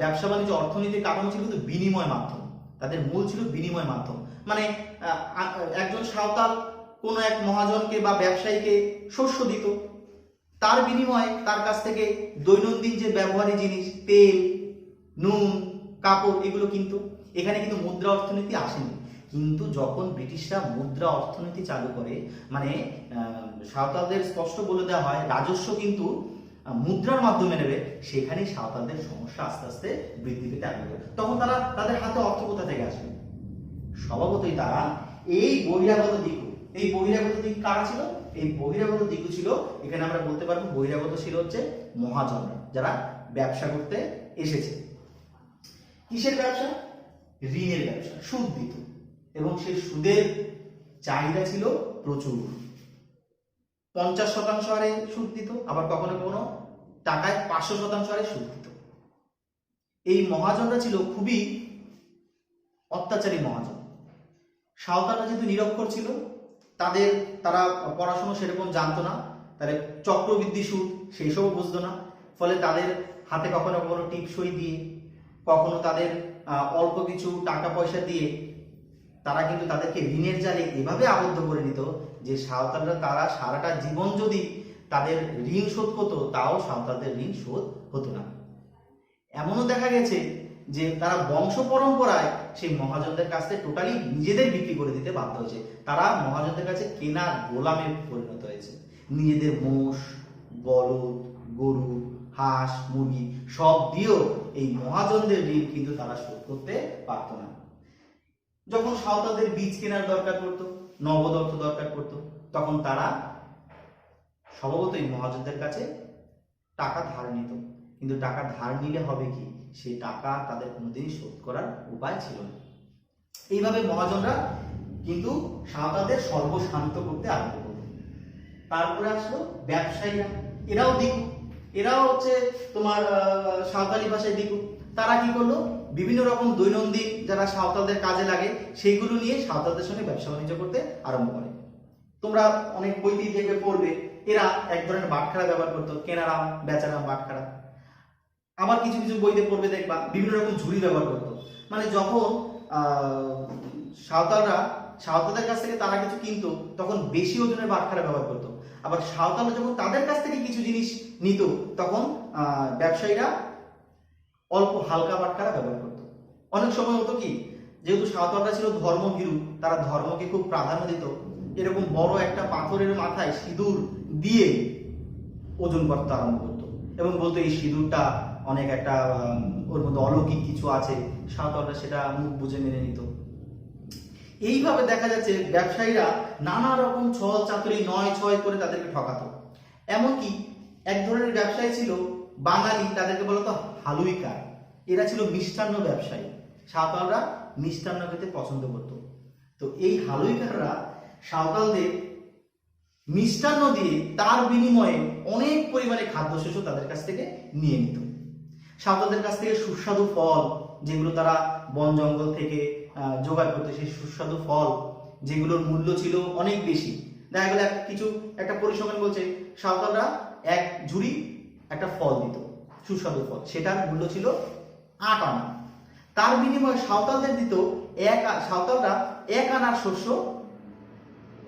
ব্যবসা বাণিজ্য অর্থনীতির কাঠামো ছিল কিন্তু বিনিময় মাধ্যম। তাদের মূল ছিল বিনিময় মাধ্যম। মানে একজন সাঁওতাল কোনো এক মহাজনকে বা ব্যবসায়ীকে শস্য দিত, তার বিনিময়ে তার কাছ থেকে দৈনন্দিন যে ব্যবহারিক জিনিস, তেল, নুন, কাপড়, এগুলো কিন্তু এখানে কিন্তু মুদ্রা অর্থনীতি আসেনি। কিন্তু যখন ব্রিটিশরা মুদ্রা অর্থনীতি চালু করে, মানে সাঁওতালদের স্পষ্ট বলে দেওয়া হয় রাজস্ব কিন্তু মুদ্রার মাধ্যমে নেবে, সেখানেই সাঁওতালদের সমস্যা আস্তে আস্তে বৃদ্ধি পেতে আরম্ভ করে। তখন তারা তাদের হাতে অর্থ কোথা থেকে আসবে? স্বভাবতই তারা এই বহিরাগত দিকু, এই বহিরাগত দিক কারা ছিল? এই বহিরাগত দিকু ছিল, এখানে আমরা বলতে পারবো বহিরাগত ছিল হচ্ছে মহাজনরা, যারা ব্যবসা করতে এসেছে। কিসের ব্যবসা? ঋণের ব্যবসা, সুদ দিত এবং সেই সুদের চাহিদা ছিল প্রচুর। 50% হারে সুদ দিত, আবার কখনো কখনো টাকায় 500% হারে সুদ দিত। এই মহাজনরা ছিল খুবই অত্যাচারী মহাজন। সাঁওতালরা যেহেতু নিরক্ষর ছিল, তারা পড়াশোনা সেরকম জানতো না, তাদের চক্রবৃদ্ধি সুদ সেই সবও বুঝতো না। ফলে তাদের হাতে কখনো কখনো টিপসই দিয়ে, কখনো তাদের অল্প কিছু টাকা পয়সা দিয়ে তারা কিন্তু তাদেরকে ঋণের জালে এভাবে আবদ্ধ করে নিত যে সাঁওতালরা তারা সারাটা জীবন যদি তাদের ঋণ শোধ করতো তাও সাঁওতালদের ঋণ শোধ হতো না। এমনও দেখা গেছে যে তারা বংশ পরম্পরায় সেই মহাজনদের কাছ থেকে টোটালি নিজেদের বিক্রি করে দিতে বাধ্য হয়েছে। তারা মহাজনদের কাছে কেনা গোলামে পরিণত হয়েছে। নিজেদের মোষ, বলদ, গরু, হাঁস, মুরগি সব দিয়েও এই মহাজনদের ঋণ কিন্তু তারা শোধ করতে পারত না। যখন সাঁওতালদের বীজ কেনার দরকার পড়তো, নগদ অর্থ দরকার পড়তো, তখন তারা স্বভাবতই মহাজনদের কাছে টাকা ধার নিত। কিন্তু টাকা ধার নিলে হবে কি, সেই টাকা তাদের কোনোদিনই শোধ করার উপায় ছিল না। এইভাবে মহাজনরা কিন্তু সাঁওতালদের সর্বশান্ত করতে আরম্ভ করলো। তারপরে আসলো ব্যবসায়ীরা, এরাও দিকু, এরাও হচ্ছে তোমার সাঁওতালি ভাষায় দিকু। তারা কি করলো, বিভিন্ন রকম দৈনন্দিন যারা সাঁওতালদের কাজে লাগে সেইগুলো নিয়ে সাঁওতালদের সঙ্গে ব্যবসা বাণিজ্য করতে আরম্ভ করে। তোমরা অনেক বইতেই দেখবে পড়বে, এরা এক ধরনের বাটখারা ব্যবহার করতো, কেনারাম বেচারাম বাটখারা। আবার কিছু কিছু বইতে পড়বে দেখবা বিভিন্ন রকম ঝুড়ি ব্যবহার করতো। মানে যখন সাঁওতালদের কাছ থেকে তারা কিছু কিনতো তখন বেশি ওজনের বাটখারা ব্যবহার করতো। আবার সাঁওতালরা যখন তাদের কাছ থেকে কিছু জিনিস নিত তখন ব্যবসায়ীরা অল্প হালকা বাটখারা ব্যবহার করতো। অনেক সময় হতো কি, যেহেতু সাঁওতালরা ছিল ধর্মভীরু, তারা ধর্মকে খুব প্রাধান্য দিত। এরকম বড় একটা পাথরের মাথায় সিঁদুর দিয়ে ওজন করতে আরম্ভ করতো এবং বলতো এই সিঁদুরটা অনেক একটা ওর মধ্যে অলৌকিক কিছু আছে, সাঁওতালরা সেটা মুখ বুঝে মেনে নিত। এইভাবে দেখা যাচ্ছে ব্যবসায়ীরা নানা রকম ছল চাতুরি নয় ছয় করে তাদেরকে ঠকাতো। এমনকি এক ধরনের ব্যবসায়ী ছিল বাঙালি, তাদেরকে বলতো হালুইকার। এরা ছিল মিষ্টান্ন ব্যবসায়ী, সাঁওতালরা মিষ্টান্ন খেতে পছন্দ করত। তো এই হালুইকাররা সাঁওতালদের মিষ্টান্ন দিয়ে তার বিনিময়ে অনেক পরিমাণে খাদ্যশস্য তাদের কাছ থেকে নিয়ে নিত। সাঁওতালদের কাছ থেকে সুস্বাদু ফল, যেগুলো তারা বন জঙ্গল থেকে জোগাড় করতে, সেই সুস্বাদু ফল যেগুলোর মূল্য ছিল অনেক বেশি। দেখা গেল একটা পরিসংখ্যান বলছে সাঁওতালরা এক ঝুড়ি একটা ফল দিত, সুস্বাদু ফল, সেটার মূল্য ছিল 8 আনা। তার বিনিময়ে সাঁওতালদের দিত সাঁওতালরা 1 আনার শস্য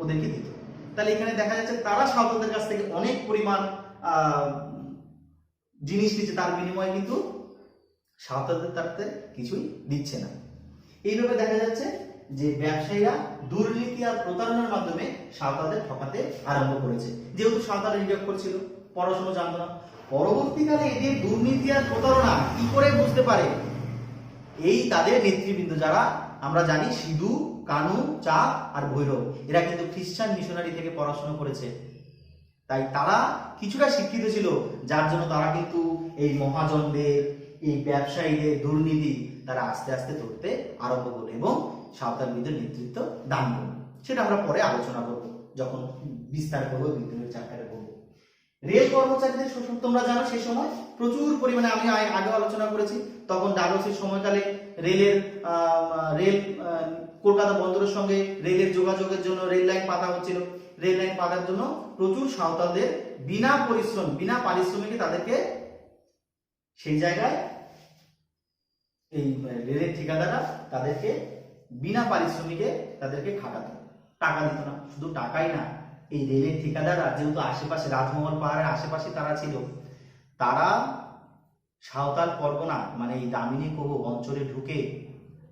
ওদেরকে দিত। তাহলে এখানে দেখা যাচ্ছে তারা সাঁওতালদের কাছ থেকে অনেক পরিমাণ জিনিস দিচ্ছে, তার বিনিময়ে কিন্তু সাঁওতালদের তাদের কিছুই দিচ্ছে না। এইভাবে দেখা যাচ্ছে যে ব্যবসায়ীরা দুর্নীতি আর প্রতারণার মাধ্যমে সাঁওতালদের ঠকাতে আরম্ভ করেছে। যেহেতু সাঁওতালরা নিরক্ষর ছিল, পড়াশোনা জানতো না, পরবর্তীকালে এদের দুর্নীতি আর প্রতারণা কি করে বুঝতে পারে? এই তাদের নেতৃবৃন্দ, যারা আমরা জানি সিধু, কানু, চাঁদ আর ভৈরব, এরা কিন্তু খ্রিস্টান মিশনারি থেকে পড়াশোনা করেছে। তাই তারা কিছুটা শিক্ষিত ছিল, যার জন্য তারা কিন্তু এই মহাজনদের, এই ব্যবসায়ীদের দুর্নীতি তারা আস্তে আস্তে ধরতে আরম্ভ করবে এবং সাঁওতালদের নেতৃত্ব দান করবে। সেটা আমরা পরে আলোচনা করব, যখন বিস্তার করবো, বিদ্রোহের চ্যাপ্টারে করবো। রেল কর্মচারীদের শোষণ তোমরা জানো, সেই সময় প্রচুর পরিমাণে, আমি আগে আলোচনা করেছি, তখন ডালহৌসির সময়কালে রেল কলকাতা বন্দরের সঙ্গে রেলের যোগাযোগের জন্য রেল লাইন পাতা হচ্ছিল। রেল লাইন পাতার জন্য প্রচুর সাঁওতালদের বিনা পারিশ্রমিকে তাদেরকে সেই জায়গায় এই রেলের ঠিকাদাররা তাদেরকে বিনা পারিশ্রমিকে তাদেরকে খাটাতো, টাকা দিত না। শুধু টাকাই না, এই রেলের ঠিকাদাররা যেহেতু আশেপাশে রাজমহল পাহাড়ের আশেপাশে তারা ছিল, তারা সাঁওতাল পরগনা মানে এই দামিনী কোহ অঞ্চলে ঢুকে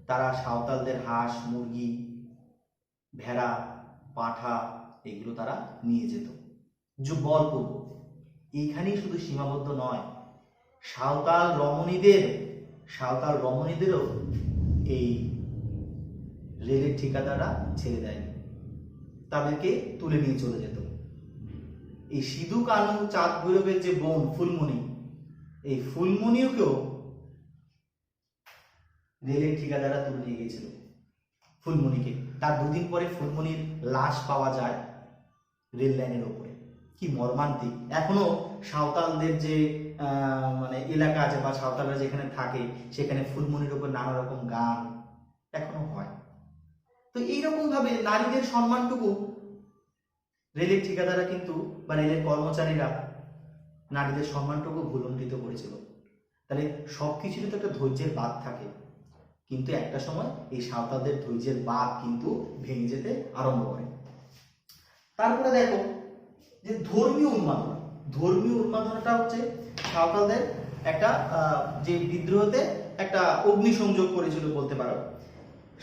তারা সাঁওতালদের হাঁস, মুরগি, ভেড়া, পাঁঠা এগুলো তারা নিয়ে যেত বলপূর্বক। এইখানেই শুধু সীমাবদ্ধ নয়, সাঁওতাল রমণীদেরও এই রেলের ঠিকাদাররা ছেড়ে দেয়নি, তাদেরকে তুলে নিয়ে চলে যেত। এই সিধু, কানু, চাঁদ, ভৈরবের যে বোন ফুলমণি, এই ফুলমণিকেও রেলের ঠিকাদাররা তুলে নিয়ে গিয়েছিল। ফুলমণিকে তার 2 দিন পরে ফুলমণির লাশ পাওয়া যায় রেল লাইনের ওপরে। কি মর্মান্তিক! এখনো সাঁওতালদের যে মানে এলাকা আছে বা সাঁওতালরা যেখানে থাকে, সেখানে ফুলমণির উপর নানা রকম গান এখনো হয়। তো এইরকম ভাবে নারীদের সম্মানটুকু রেলের ঠিকাদাররা কিন্তু বা রেলের কর্মচারীরা নারীদের সম্মানটুকু ভুলুণ্ঠিত করেছিল। তাহলে সবকিছুরই তো একটা ধৈর্যের বাঁধ থাকে, কিন্তু একটা সময় এই সাঁওতালদের ধৈর্যের বাঁধ কিন্তু ভেঙে যেতে আরম্ভ করে। তারপরে দেখো যে ধর্মীয় উন্মাদনাটা হচ্ছে সাঁওতালদের একটা যে বিদ্রোহতে একটা অগ্নিসংযোগ করেছিল বলতে পারো।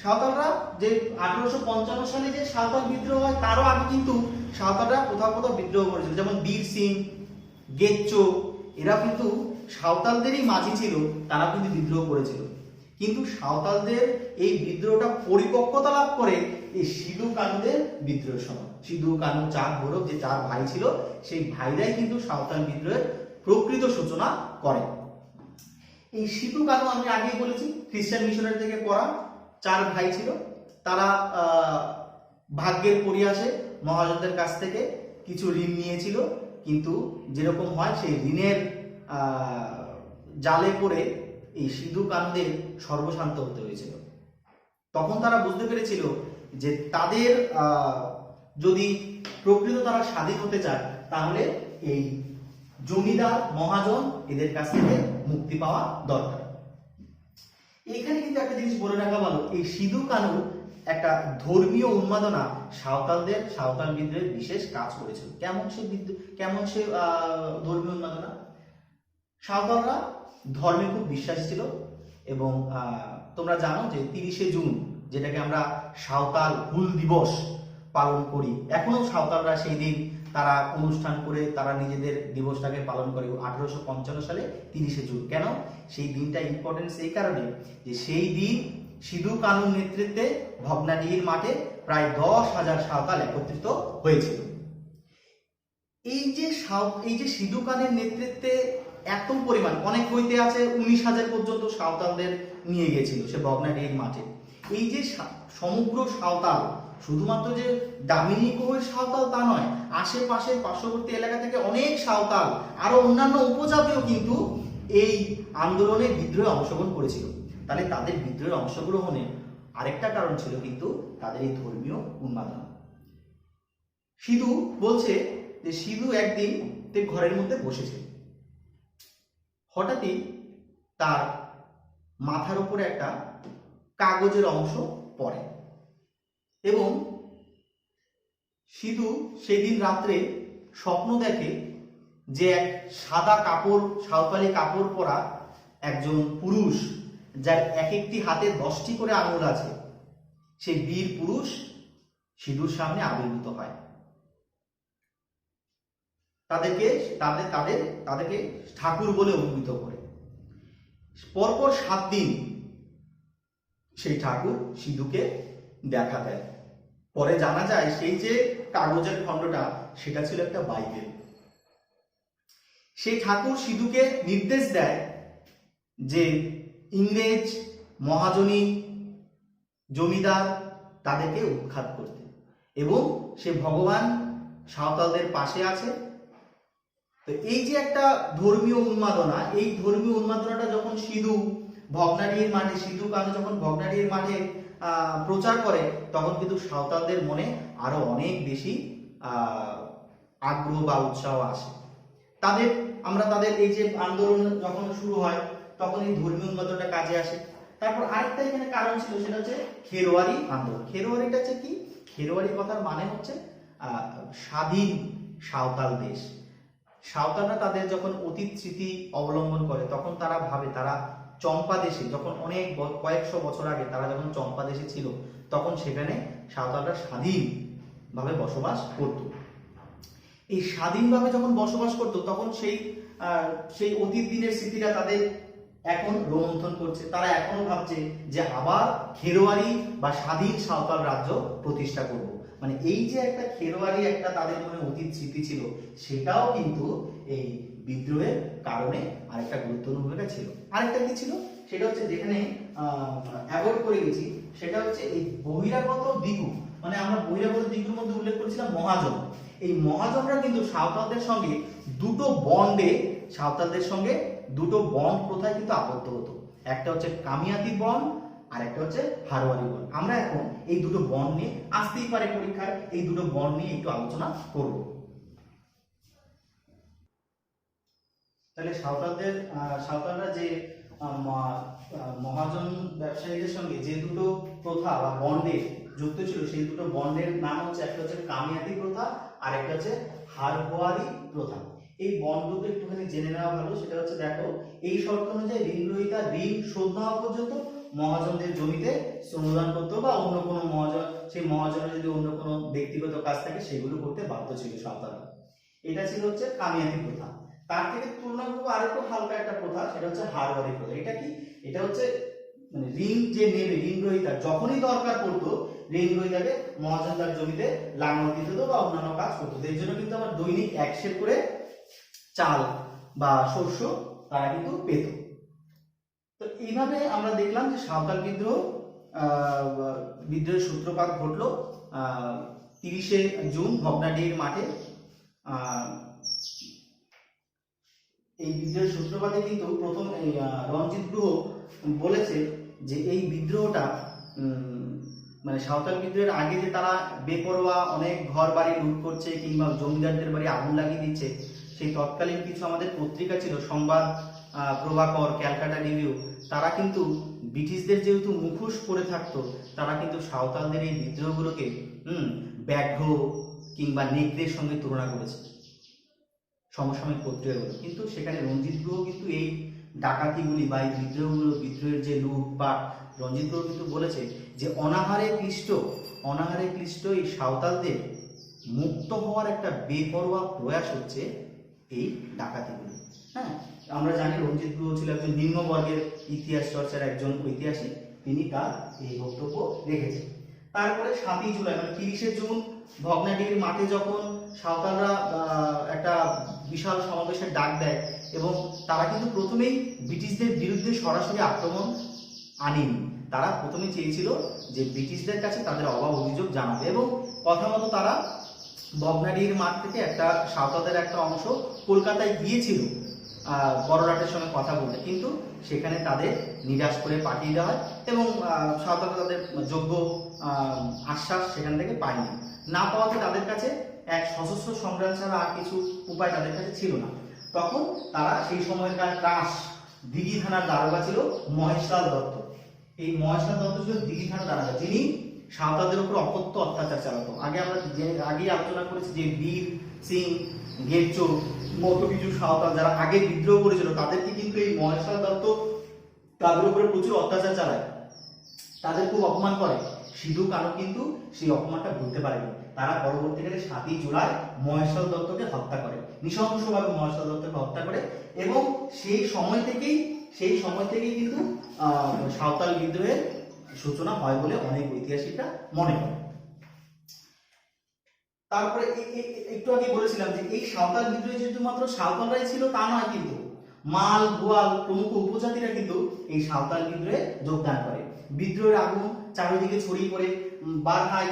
সাঁওতালরা যে 1855 সালে যে সাঁওতাল বিদ্রোহ হয়, তারও আগে কিন্তু সাঁওতালরা কোথাও কোথাও বিদ্রোহ করেছিল। যেমন বীর সিং, গেচ্চো, এরা কিন্তু সাঁওতালদেরই মাঝি ছিল, তারা কিন্তু বিদ্রোহ করেছিল। কিন্তু সাঁওতালদের এই বিদ্রোহটা পরিপক্কতা লাভ করে এই সিধু কানুদের বিদ্রোহের সময়। সিধু, কানু, চাঁদ, ভৈরব যে 4 ভাই ছিল, সেই ভাইরাই কিন্তু সাঁওতাল বিদ্রোহের প্রকৃত সূচনা করে। এই সিধু, কানু আমি আগেই বলেছি খ্রিস্টান মিশনারি থেকে পড়া 4 ভাই ছিল। তারা ভাগ্যের পরিহাসে মহাজনদের কাছ থেকে কিছু ঋণ নিয়েছিল, কিন্তু যেরকম হয় সেই ঋণের জালে পড়ে এই সিধু, কানুদের সর্বশান্ত হতে হয়েছিল। তখন তারা বুঝতে পেরেছিল যে তাদের যদি প্রকৃত তারা স্বাধীন হতে চায়, তাহলে এই জমিদার, মহাজন এদের কাছ থেকে মুক্তি পাওয়া দরকার। এখানে কিন্তু একটা জিনিস বলে রাখা ভালো, এই সিধু, কানু একটা ধর্মীয় উন্মাদনা সাঁওতাল বিদ্রোহের বিশেষ কাজ করেছিল। কেমন সে ধর্মীয় উন্মাদনা? সাঁওতালরা ধর্মে খুব বিশ্বাসী ছিল এবং তোমরা জানো যে 30শে জুন, যেটাকে আমরা সাঁওতাল হুল দিবস পালন করি, এখনো সাঁওতালরা সেই দিন তারা অনুষ্ঠান করে তারা নিজেদের দিবসটাকে পালন করে 1855 সালে 30শে জুন। কেন সেই দিনটা ইম্পর্টেন্স এই কারণে যে সেই দিন সিধু কানুর নেতৃত্বে ভগ্নাডিহির মাঠে প্রায় 10,000 সাঁওতাল একত্রিত হয়েছিল। এই যে সিধু কানের নেতৃত্বে এত পরিমাণ, অনেক বইতে আছে 19,000 পর্যন্ত সাঁওতালদের নিয়ে গিয়েছিল সে ভগ্নাডিহির মাঠে। এই যে সমগ্র সাঁওতাল, শুধুমাত্র যে দামিনী কবির সাঁওতাল তা নয়, আশেপাশের পার্শ্ববর্তী এলাকা থেকে অনেক সাঁওতাল আরো অন্যান্য উপজাতিও কিন্তু এই আন্দোলনে বিদ্রোহে অংশগ্রহণ করেছিল। তাহলে তাদের বিদ্রোহে অংশগ্রহণের আরেকটা কারণ ছিল কিন্তু তাদের এই ধর্মীয় উন্মাদনা। সিধু বলছে যে সিধু একদিন ঘরের মধ্যে বসেছিল, হঠাৎই তার মাথার উপরে একটা কাগজের অংশ পড়ে এবং সিধু সেদিন রাত্রে স্বপ্ন দেখে যে এক সাদা কাপড়, সাঁওতালি কাপড় পরা একজন পুরুষ, যার এক একটি হাতে 10টি করে আঙুল আছে, সেই বীর পুরুষ সিধুর সামনে আবির্ভূত হয়। তাদেরকে ঠাকুর বলে অভিহিত করে। পরপর 7 দিন সেই ঠাকুর সিধুকে দেখা দেয়। পরে জানা যায় সেই যে কাগজের খণ্ডটা সেটা ছিল একটা বাইবেল। সেই ঠাকুর সিধুকে নির্দেশ দেয় যে ইংরেজ, মহাজনী, জমিদার তাদেরকে উৎখাত করতে, এবং সে ভগবান সাঁওতালদের পাশে আছে। তো এই যে একটা ধর্মীয় উন্মাদনা, এই ধর্মীয় উন্মাদনাটা যখন সিধু ভগ্নাডিহির মাঠে, সিধু কানু যখন ভগ্নাডিহির মাঠে প্রচার করে, তখন কিন্তু সাঁওতালদের মনে আরো অনেক বেশি আগ্রহ বা উৎসাহ আসে। আমরা তাদের এই যে আন্দোলন যখন শুরু হয় তখন এই ধর্মীয় উন্মাদনাটা কাজে আসে। তারপর আরেকটা এখানে কারণ ছিল, সেটা হচ্ছে খেরোয়ারি আন্দোলন। খেরোয়ারিটা হচ্ছে কি? খেরোয়ারি কথার মানে হচ্ছে স্বাধীন সাঁওতাল দেশ। সাঁওতালরা তাদের যখন অতীত স্মৃতি অবলম্বন করে তখন তারা ভাবে তারা চম্পা দেশে, যখন অনেক কয়েকশো বছর আগে তারা যখন চম্পা দেশে ছিল, তখন সেখানে সাঁওতালরা স্বাধীনভাবে বসবাস করত। এই স্বাধীনভাবে যখন বসবাস করত তখন সেই অতীত দিনের স্মৃতিটা তাদের এখন রোমন্থন করছে। তারা এখনো ভাবছে যে আবার খেরোয়ারি বা স্বাধীন সাঁওতাল রাজ্য প্রতিষ্ঠা করব। মানে এই যে একটা খেরোয়ারি একটা তাদের মনে অতীত স্মৃতি ছিল, সেটাও কিন্তু এই বিদ্রোহের কারণে আরেকটা গুরুত্বপূর্ণ ভূমিকা ছিল। আরেকটা কি ছিল, সেটা হচ্ছে যেখানে অ্যাভয়েড করে গেছি, সেটা হচ্ছে এই বহিরাগত দিগু। মানে আমরা বহিরাগত দিগুর মধ্যে উল্লেখ করেছিলাম মহাজন। এই মহাজনরা কিন্তু সাঁওতালদের সঙ্গে দুটো বন্ড প্রথায় কিন্তু আবদ্ধ হতো। একটা হচ্ছে কামিয়াতি বন্ড আর একটা হচ্ছে হারোয়ারি বন্ড। আমরা এখন এই দুটো বন্ড নিয়ে, আসতেই পারে পরীক্ষায়, এই দুটো বন্ড নিয়ে একটু আলোচনা করব। তাহলে সাঁওতালরা যে মহাজন ব্যবসায়ীদের সঙ্গে যে দুটো প্রথা বা বন্ডে যুক্ত ছিল, সেই দুটো বন্ডের নাম হচ্ছে, একটা হচ্ছে কামিয়াতি প্রথা আর একটা হচ্ছে হারোয়ারি প্রথা। এই বন্ড দুটো একটুখানি জেনে নেওয়া ভালো। সেটা হচ্ছে, দেখো, এই শর্ত অনুযায়ী ঋণ গ্রহীতা ঋণ শোধ না হওয়া পর্যন্ত মহাজনদের জমিতে শ্রমদান করতে, বা অন্য কোনো মহাজন, সেই মহাজনের যদি অন্য কোনো ব্যক্তিগত কাজ থাকে সেগুলো করতে বাধ্য ছিল সাঁওতালরা। এটা ছিল হচ্ছে কামিয়াতি প্রথা। তার থেকে তুলনামূলক আরেকটু হালকা একটা প্রথা, সেটা হচ্ছে হারোয়ারি প্রথা। এটা কি? এটা হচ্ছে মানে ঋণ যে নেবে, ঋণ গ্রহীতা যখনই দরকার পড়তো, ঋণ গ্রহীতাকে মহাজন তার জমিতে লাঙল দিতে হতো বা অন্যান্য কাজ করতো। এর জন্য কিন্তু আমার দৈনিক 1 সের করে চাল বা শস্য তারা কিন্তু পেত। তো এইভাবে আমরা দেখলাম যে সাঁওতাল বিদ্রোহের সূত্রপাত ঘটলো 30শে জুন ভগ্নাডিহির মাঠে। এই বিদ্রোহের সূত্রপাতে কিন্তু প্রথম রঞ্জিত গুহ বলেছে যে এই বিদ্রোহটা মানে সাঁওতাল বিদ্রোহের আগে যে তারা বেপরোয়া অনেক ঘর বাড়ি লুট করছে কিংবা জমিদারদের বাড়ি আগুন লাগিয়ে দিচ্ছে, সেই তৎকালীন কিছু আমাদের পত্রিকা ছিল, সংবাদ প্রভাকর, ক্যালকাটা রিভিউ, তারা কিন্তু ব্রিটিশদের যেহেতু মুখোশ পরে থাকতো, তারা কিন্তু সাঁওতালদের এই বিদ্রোহগুলোকে ব্যাঘ্র কিংবা নেকড়ের সঙ্গে তুলনা করেছে সমসাময়িক পত্রিকাগুলো। কিন্তু সেখানে রঞ্জিত গুহ কিন্তু এই ডাকাতিগুলি বা এই বিদ্রোহের যে লুটপাট, রঞ্জিত গুহ কিন্তু বলেছে যে অনাহারে ক্লিষ্ট এই সাঁওতালদের মুক্ত হওয়ার একটা বেপরোয়া প্রয়াস হচ্ছে এই ডাকাতিগুলো। হ্যাঁ, আমরা জানি রঞ্জিত গুহ ছিল একজন নিম্নবর্গের ইতিহাস চর্চার একজন ঐতিহাসিক, তিনি তার এই বক্তব্য রেখেছেন। তারপরে 7ই জুলাই মানে 30শে জুন ভগ্নাডির মাঠে যখন সাঁওতালরা একটা বিশাল সমাবেশের ডাক দেয়, এবং তারা কিন্তু প্রথমেই ব্রিটিশদের বিরুদ্ধে সরাসরি আক্রমণ আনেনি। তারা প্রথমে চেয়েছিল যে ব্রিটিশদের কাছে তাদের অভাব অভিযোগ জানাবে, এবং কথা মতো তারা ভগ্নাডির মাঠ থেকে একটা সাঁওতালদের একটা অংশ কলকাতায় গিয়েছিল বড়লাটের সঙ্গে কথা বলতে, কিন্তু সেখানে তাদের নিরাশ করে পাঠিয়ে দেওয়া হয়, এবং সাঁওতালরা তাদের যোগ্য আশ্বাস সেখান থেকে পায়নি। না পাওয়াতে তাদের কাছে এক সশস্ত্র সংগ্রাম ছাড়া আর কিছু উপায় তাদের কাছে ছিল না। তখন তারা সেই সময়কার ত্রাস দিঘি থানার দারোগা ছিল মহেশলাল দত্ত। এই মহেশলাল দত্ত ছিল দিঘি থানার দারোগা, যিনি সাঁওতালদের উপর অকথ্য অত্যাচার চালাতো। আগে আলোচনা করেছি যে বীর সিং, গেরচো মতো কিছু সাঁওতাল যারা আগে বিদ্রোহ করেছিল, তাদেরকে কিন্তু এই মহেশলাল দত্ত তাদের উপরে প্রচুর অত্যাচার চালায়, তাদের খুব অপমান করে। সিধু কানু কিন্তু সেই অপমানটা ভুলতে পারেনি। তারা পরবর্তীকালে 7ই জুলাই মহেশলাল দত্তকে হত্যা করে, নৃশংসভাবে মহেশলাল দত্তকে হত্যা করে, এবং সেই সময় থেকেই কিন্তু সাঁওতাল বিদ্রোহের সূচনা হয় বলে অনেক ঐতিহাসিকরা মনে করেন। তারপরে একটু আগে বলেছিলাম যে এই সাঁওতাল বিদ্রোহে শুধুমাত্র সাঁওতালরাই ছিল তা নয়, কিন্তু মাল, গোয়াল প্রমুখ উপজাতিরা কিন্তু এই সাঁওতাল বিদ্রোহে যোগদান করে। বিদ্রোহের আগুন চারিদিকে ছড়িয়ে পড়ে। বারহাই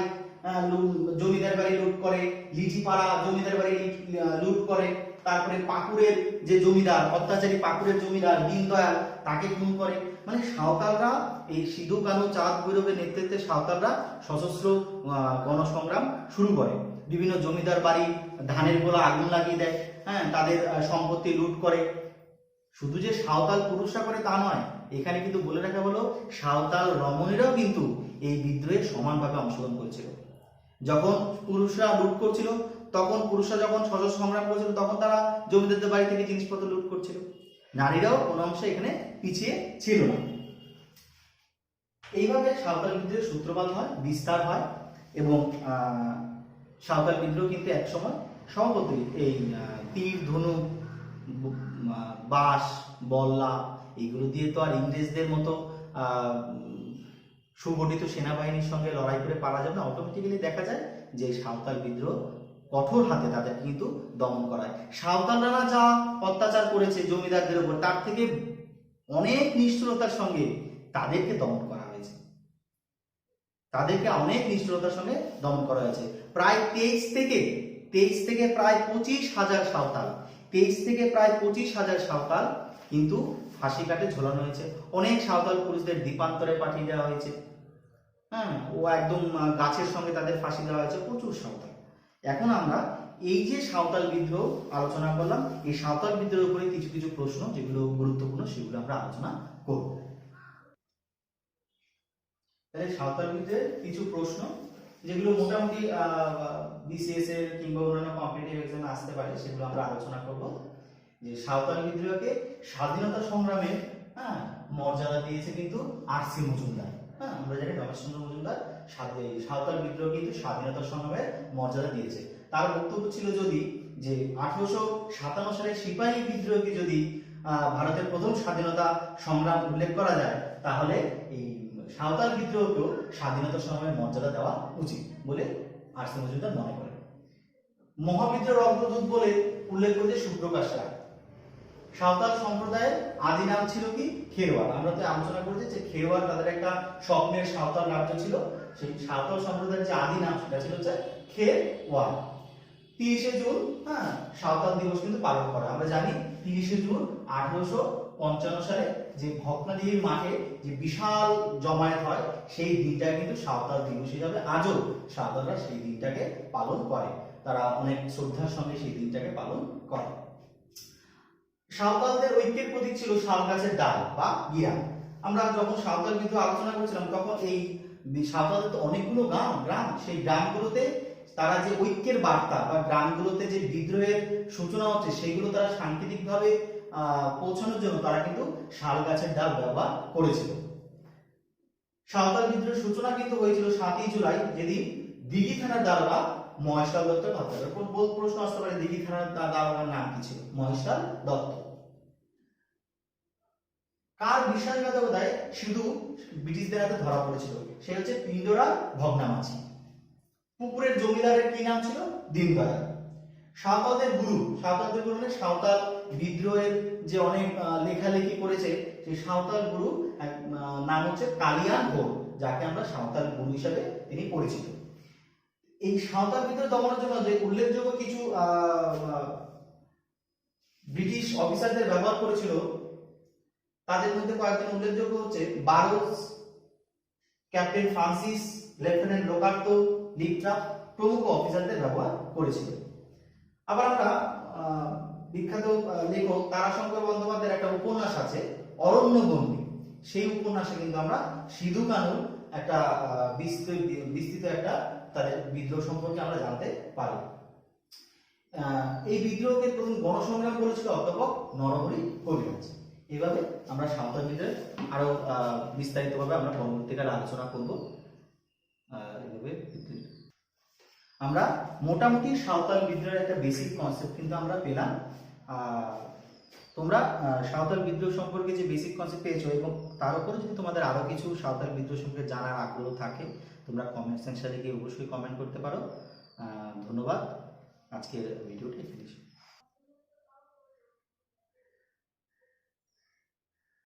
জমিদার বাড়ি লুট করে, লিচিপাড়া জমিদার বাড়ি লুট করে, তারপরে পাকুড়ের যে জমিদার, অত্যাচারী পাকুড়ের জমিদার দীনদয়াল, তাকে খুন করে। মানে সাঁওতালরা এই সিধু কানু চাঁদ ভৈরবের নেতৃত্বে সাঁওতালরা সশস্ত্র গণসংগ্রাম শুরু করে। বিভিন্ন জমিদার বাড়ি, ধানের গোলা আগুন লাগিয়ে দেয়, হ্যাঁ, তাদের সম্পত্তি লুট করে। শুধু যে সাঁওতাল পুরুষরা করে তা নয়, এখানে কিন্তু বলে রাখা হলো সাঁওতাল রমণীরাও কিন্তু এই বিদ্রোহে সমানভাবে অংশগ্রহণ করেছিল। যখন পুরুষরা লুট করছিল, তখন পুরুষরা যখন সশস্ত্র সংগ্রাম করেছিল, তখন তারা জমিদারদের বাড়ি থেকে জিনিসপত্র লুট করছিল। নারীরাও কোনো অংশে এখানে পিছিয়ে ছিল না। এইভাবে সাঁওতাল বিদ্রোহের সূত্রপাত হয়, বিস্তার হয়, এবং সাঁওতাল বিদ্রোহ কিন্তু একসময় সভাপতি এই তীর, ধনুক, বাঁশ, বল্লা এগুলো দিয়ে তো আর ইংরেজদের মতো সুগঠিত সেনাবাহিনীর সঙ্গে লড়াই করে পারা যাবে না। অটোমেটিক্যালি দেখা যায় যে সাঁওতাল বিদ্রোহ কঠোর হাতে তাদের কিন্তু দমন করায়। সাঁওতালরা যা অত্যাচার করেছে জমিদারদের উপর, তার থেকে অনেক নিষ্ঠুরতার সঙ্গে তাদেরকে দমন করা হয়েছে। প্রায় 23 থেকে প্রায় 25,000 সাঁওতাল, 23 থেকে প্রায় 25,000 সাঁওতাল কিন্তু ফাঁসি কাটে ঝোলানো হয়েছে। অনেক সাঁওতাল পুরুষদের দ্বীপান্তরে পাঠিয়ে দেওয়া হয়েছে, হ্যাঁ, ও একদম গাছের সঙ্গে তাদের ফাঁসি দেওয়া হয়েছে, প্রচুর সাঁওতাল। এখন আমরা এই যে সাঁওতাল বিদ্রোহ আলোচনা করলাম, এই সাঁওতাল বিদ্রোহের উপরে কিছু কিছু প্রশ্ন যেগুলো গুরুত্বপূর্ণ সেগুলো আমরা আলোচনা করব। তাহলে সাঁওতাল বিদ্রোহের কিছু প্রশ্ন যেগুলো মোটামুটি বিসিএস এর কিংবা অন্যান্য কম্পিটিটিভ এক্সামে আসতে পারে, সেগুলো আমরা আলোচনা করব। যে সাঁওতাল বিদ্রোহকে স্বাধীনতা সংগ্রামের মর্যাদা দিয়েছে কিন্তু আর.সি. মজুমদার। হ্যাঁ, আমরা জানি রমেশচন্দ্র মজুমদার সাঁওতাল বিদ্রোহ কিন্তু স্বাধীনতা সংগ্রামের মর্যাদা দিয়েছে। তার বক্তব্য ছিল যদি যে 1857 সালে সিপাহী বিদ্রোহকে যদি ভারতের প্রথম স্বাধীনতা সংগ্রাম উল্লেখ করা যায়, তাহলে এই সাঁওতাল বিদ্রোহকেও স্বাধীনতা সংগ্রামের মর্যাদা দেওয়া উচিত বলে আর.সি. মজুমদার মনে করেন। মহাবিদ্রোহের অগ্রদূত বলে উল্লেখ করেছে সুপ্রকাশ রায়। সাঁওতাল সম্প্রদায়ের আদি নাম ছিল কি? খেরওয়াল। আমরা তো আলোচনা করেছি যে খেরওয়াল তাদের একটা স্বপ্নের সাঁওতাল রাজ্য ছিল। সেই সাঁওতাল সম্প্রদায়ের যে আদি নাম সেটা ছিল হচ্ছে খেরওয়াল। 30শে জুন সাঁওতাল দিবস কিন্তু পালন করা। আমরা জানি 30শে জুন 1855 সালে যে ভগ্নাডিহির মাঠে যে বিশাল জমায়েত হয়, সেই দিনটা কিন্তু সাঁওতাল দিবস হিসাবে আজও সাঁওতালরা সেই দিনটাকে পালন করে। তারা অনেক শ্রদ্ধার সঙ্গে সেই দিনটাকে পালন করে। সাঁওতালদের ঐক্যের প্রতীক ছিল শাল গাছের ডাল বা গিরা। আমরা যখন সাঁওতাল বিদ্রোহ আলোচনা করছিলাম, তখন এই সাঁওতালদের তো অনেকগুলো গ্রাম, সেই গ্রামগুলোতে তারা যে ঐক্যের বার্তা বা গ্রামগুলোতে যে বিদ্রোহের সূচনা হচ্ছে সেগুলো তারা সাংকেতিকভাবে পৌঁছানোর জন্য তারা কিন্তু শাল গাছের ডাল ব্যবহার করেছিল। সাঁওতাল বিদ্রোহের সূচনা কিন্তু হয়েছিল 7ই জুলাই, যেদিন দিঘি থানার দারোগা মহেশলাল দত্তের হত্যা। কোন প্রশ্ন আসতে পারে, দিঘি থানার দারোগার নাম কি ছিল? মহেশলাল দত্ত। কার বিশ্বাসঘাতকতায় সিধু ব্রিটিশদের হাতে ধরা পড়েছিল? সে হচ্ছে পিন্ডোরা ভগ্নামাঝি। পুকুরের জমিদারের কি নাম ছিল? দীনদয়াল। সাঁওতালদের গুরু মানে সাঁওতাল বিদ্রোহের যে অনেক লেখালেখি করেছে, সেই সাঁওতাল গুরু নাম হচ্ছে কালিয়ান ঘোর, যাকে আমরা সাঁওতাল গুরু হিসাবে তিনি পরিচিত। এই সাঁওতাল বিদ্রোহ দমনের জন্য যে উল্লেখযোগ্য কিছু ব্রিটিশ অফিসারদের ব্যবহার করেছিল, তাদের মধ্যে কয়েকজন উল্লেখযোগ্য হচ্ছে বারোস, ক্যাপ্টেন ফ্রান্সিস, লেফটেন্যান্ট লোকার্তো, লিপট্রাপ প্রমুখ অফিসারদের ব্যবহার করেছিল। আবার আমরা বিখ্যাত লেখক তারাশঙ্কর বন্দ্যোপাধ্যায়ের একটা উপন্যাস আছে অরণ্যবন্দী, সেই উপন্যাসে কিন্তু আমরা সিধু কানুর একটা বিস্তৃত একটা তাদের বিদ্রোহ সম্পর্কে আমরা জানতে পারি। এই বিদ্রোহকে প্রথম গণসংগ্রাম করেছিল অধ্যাপক নরহরি কবিরাজ। এইভাবে আমরা সাঁওতাল বিদ্রোহের আরো বিস্তারিতভাবে আমরা পরবর্তীকালে আলোচনা করব। এইভাবে আমরা মোটামুটি সাঁওতাল বিদ্রোহের একটা বেসিক কনসেপ্ট কিন্তু আমরা পেলাম। তোমরা সাঁওতাল বিদ্রোহ সম্পর্কে যে বেসিক কনসেপ্ট পেয়েছো, এবং তার উপরে যদি তোমাদের আরো কিছু সাঁওতাল বিদ্রোহ সম্পর্কে জানার আগ্রহ থাকে, তোমরা কমেন্ট সেকশনে গিয়ে অবশ্যই কমেন্ট করতে পারো। ধন্যবাদ। আজকের ভিডিওটি এখানে।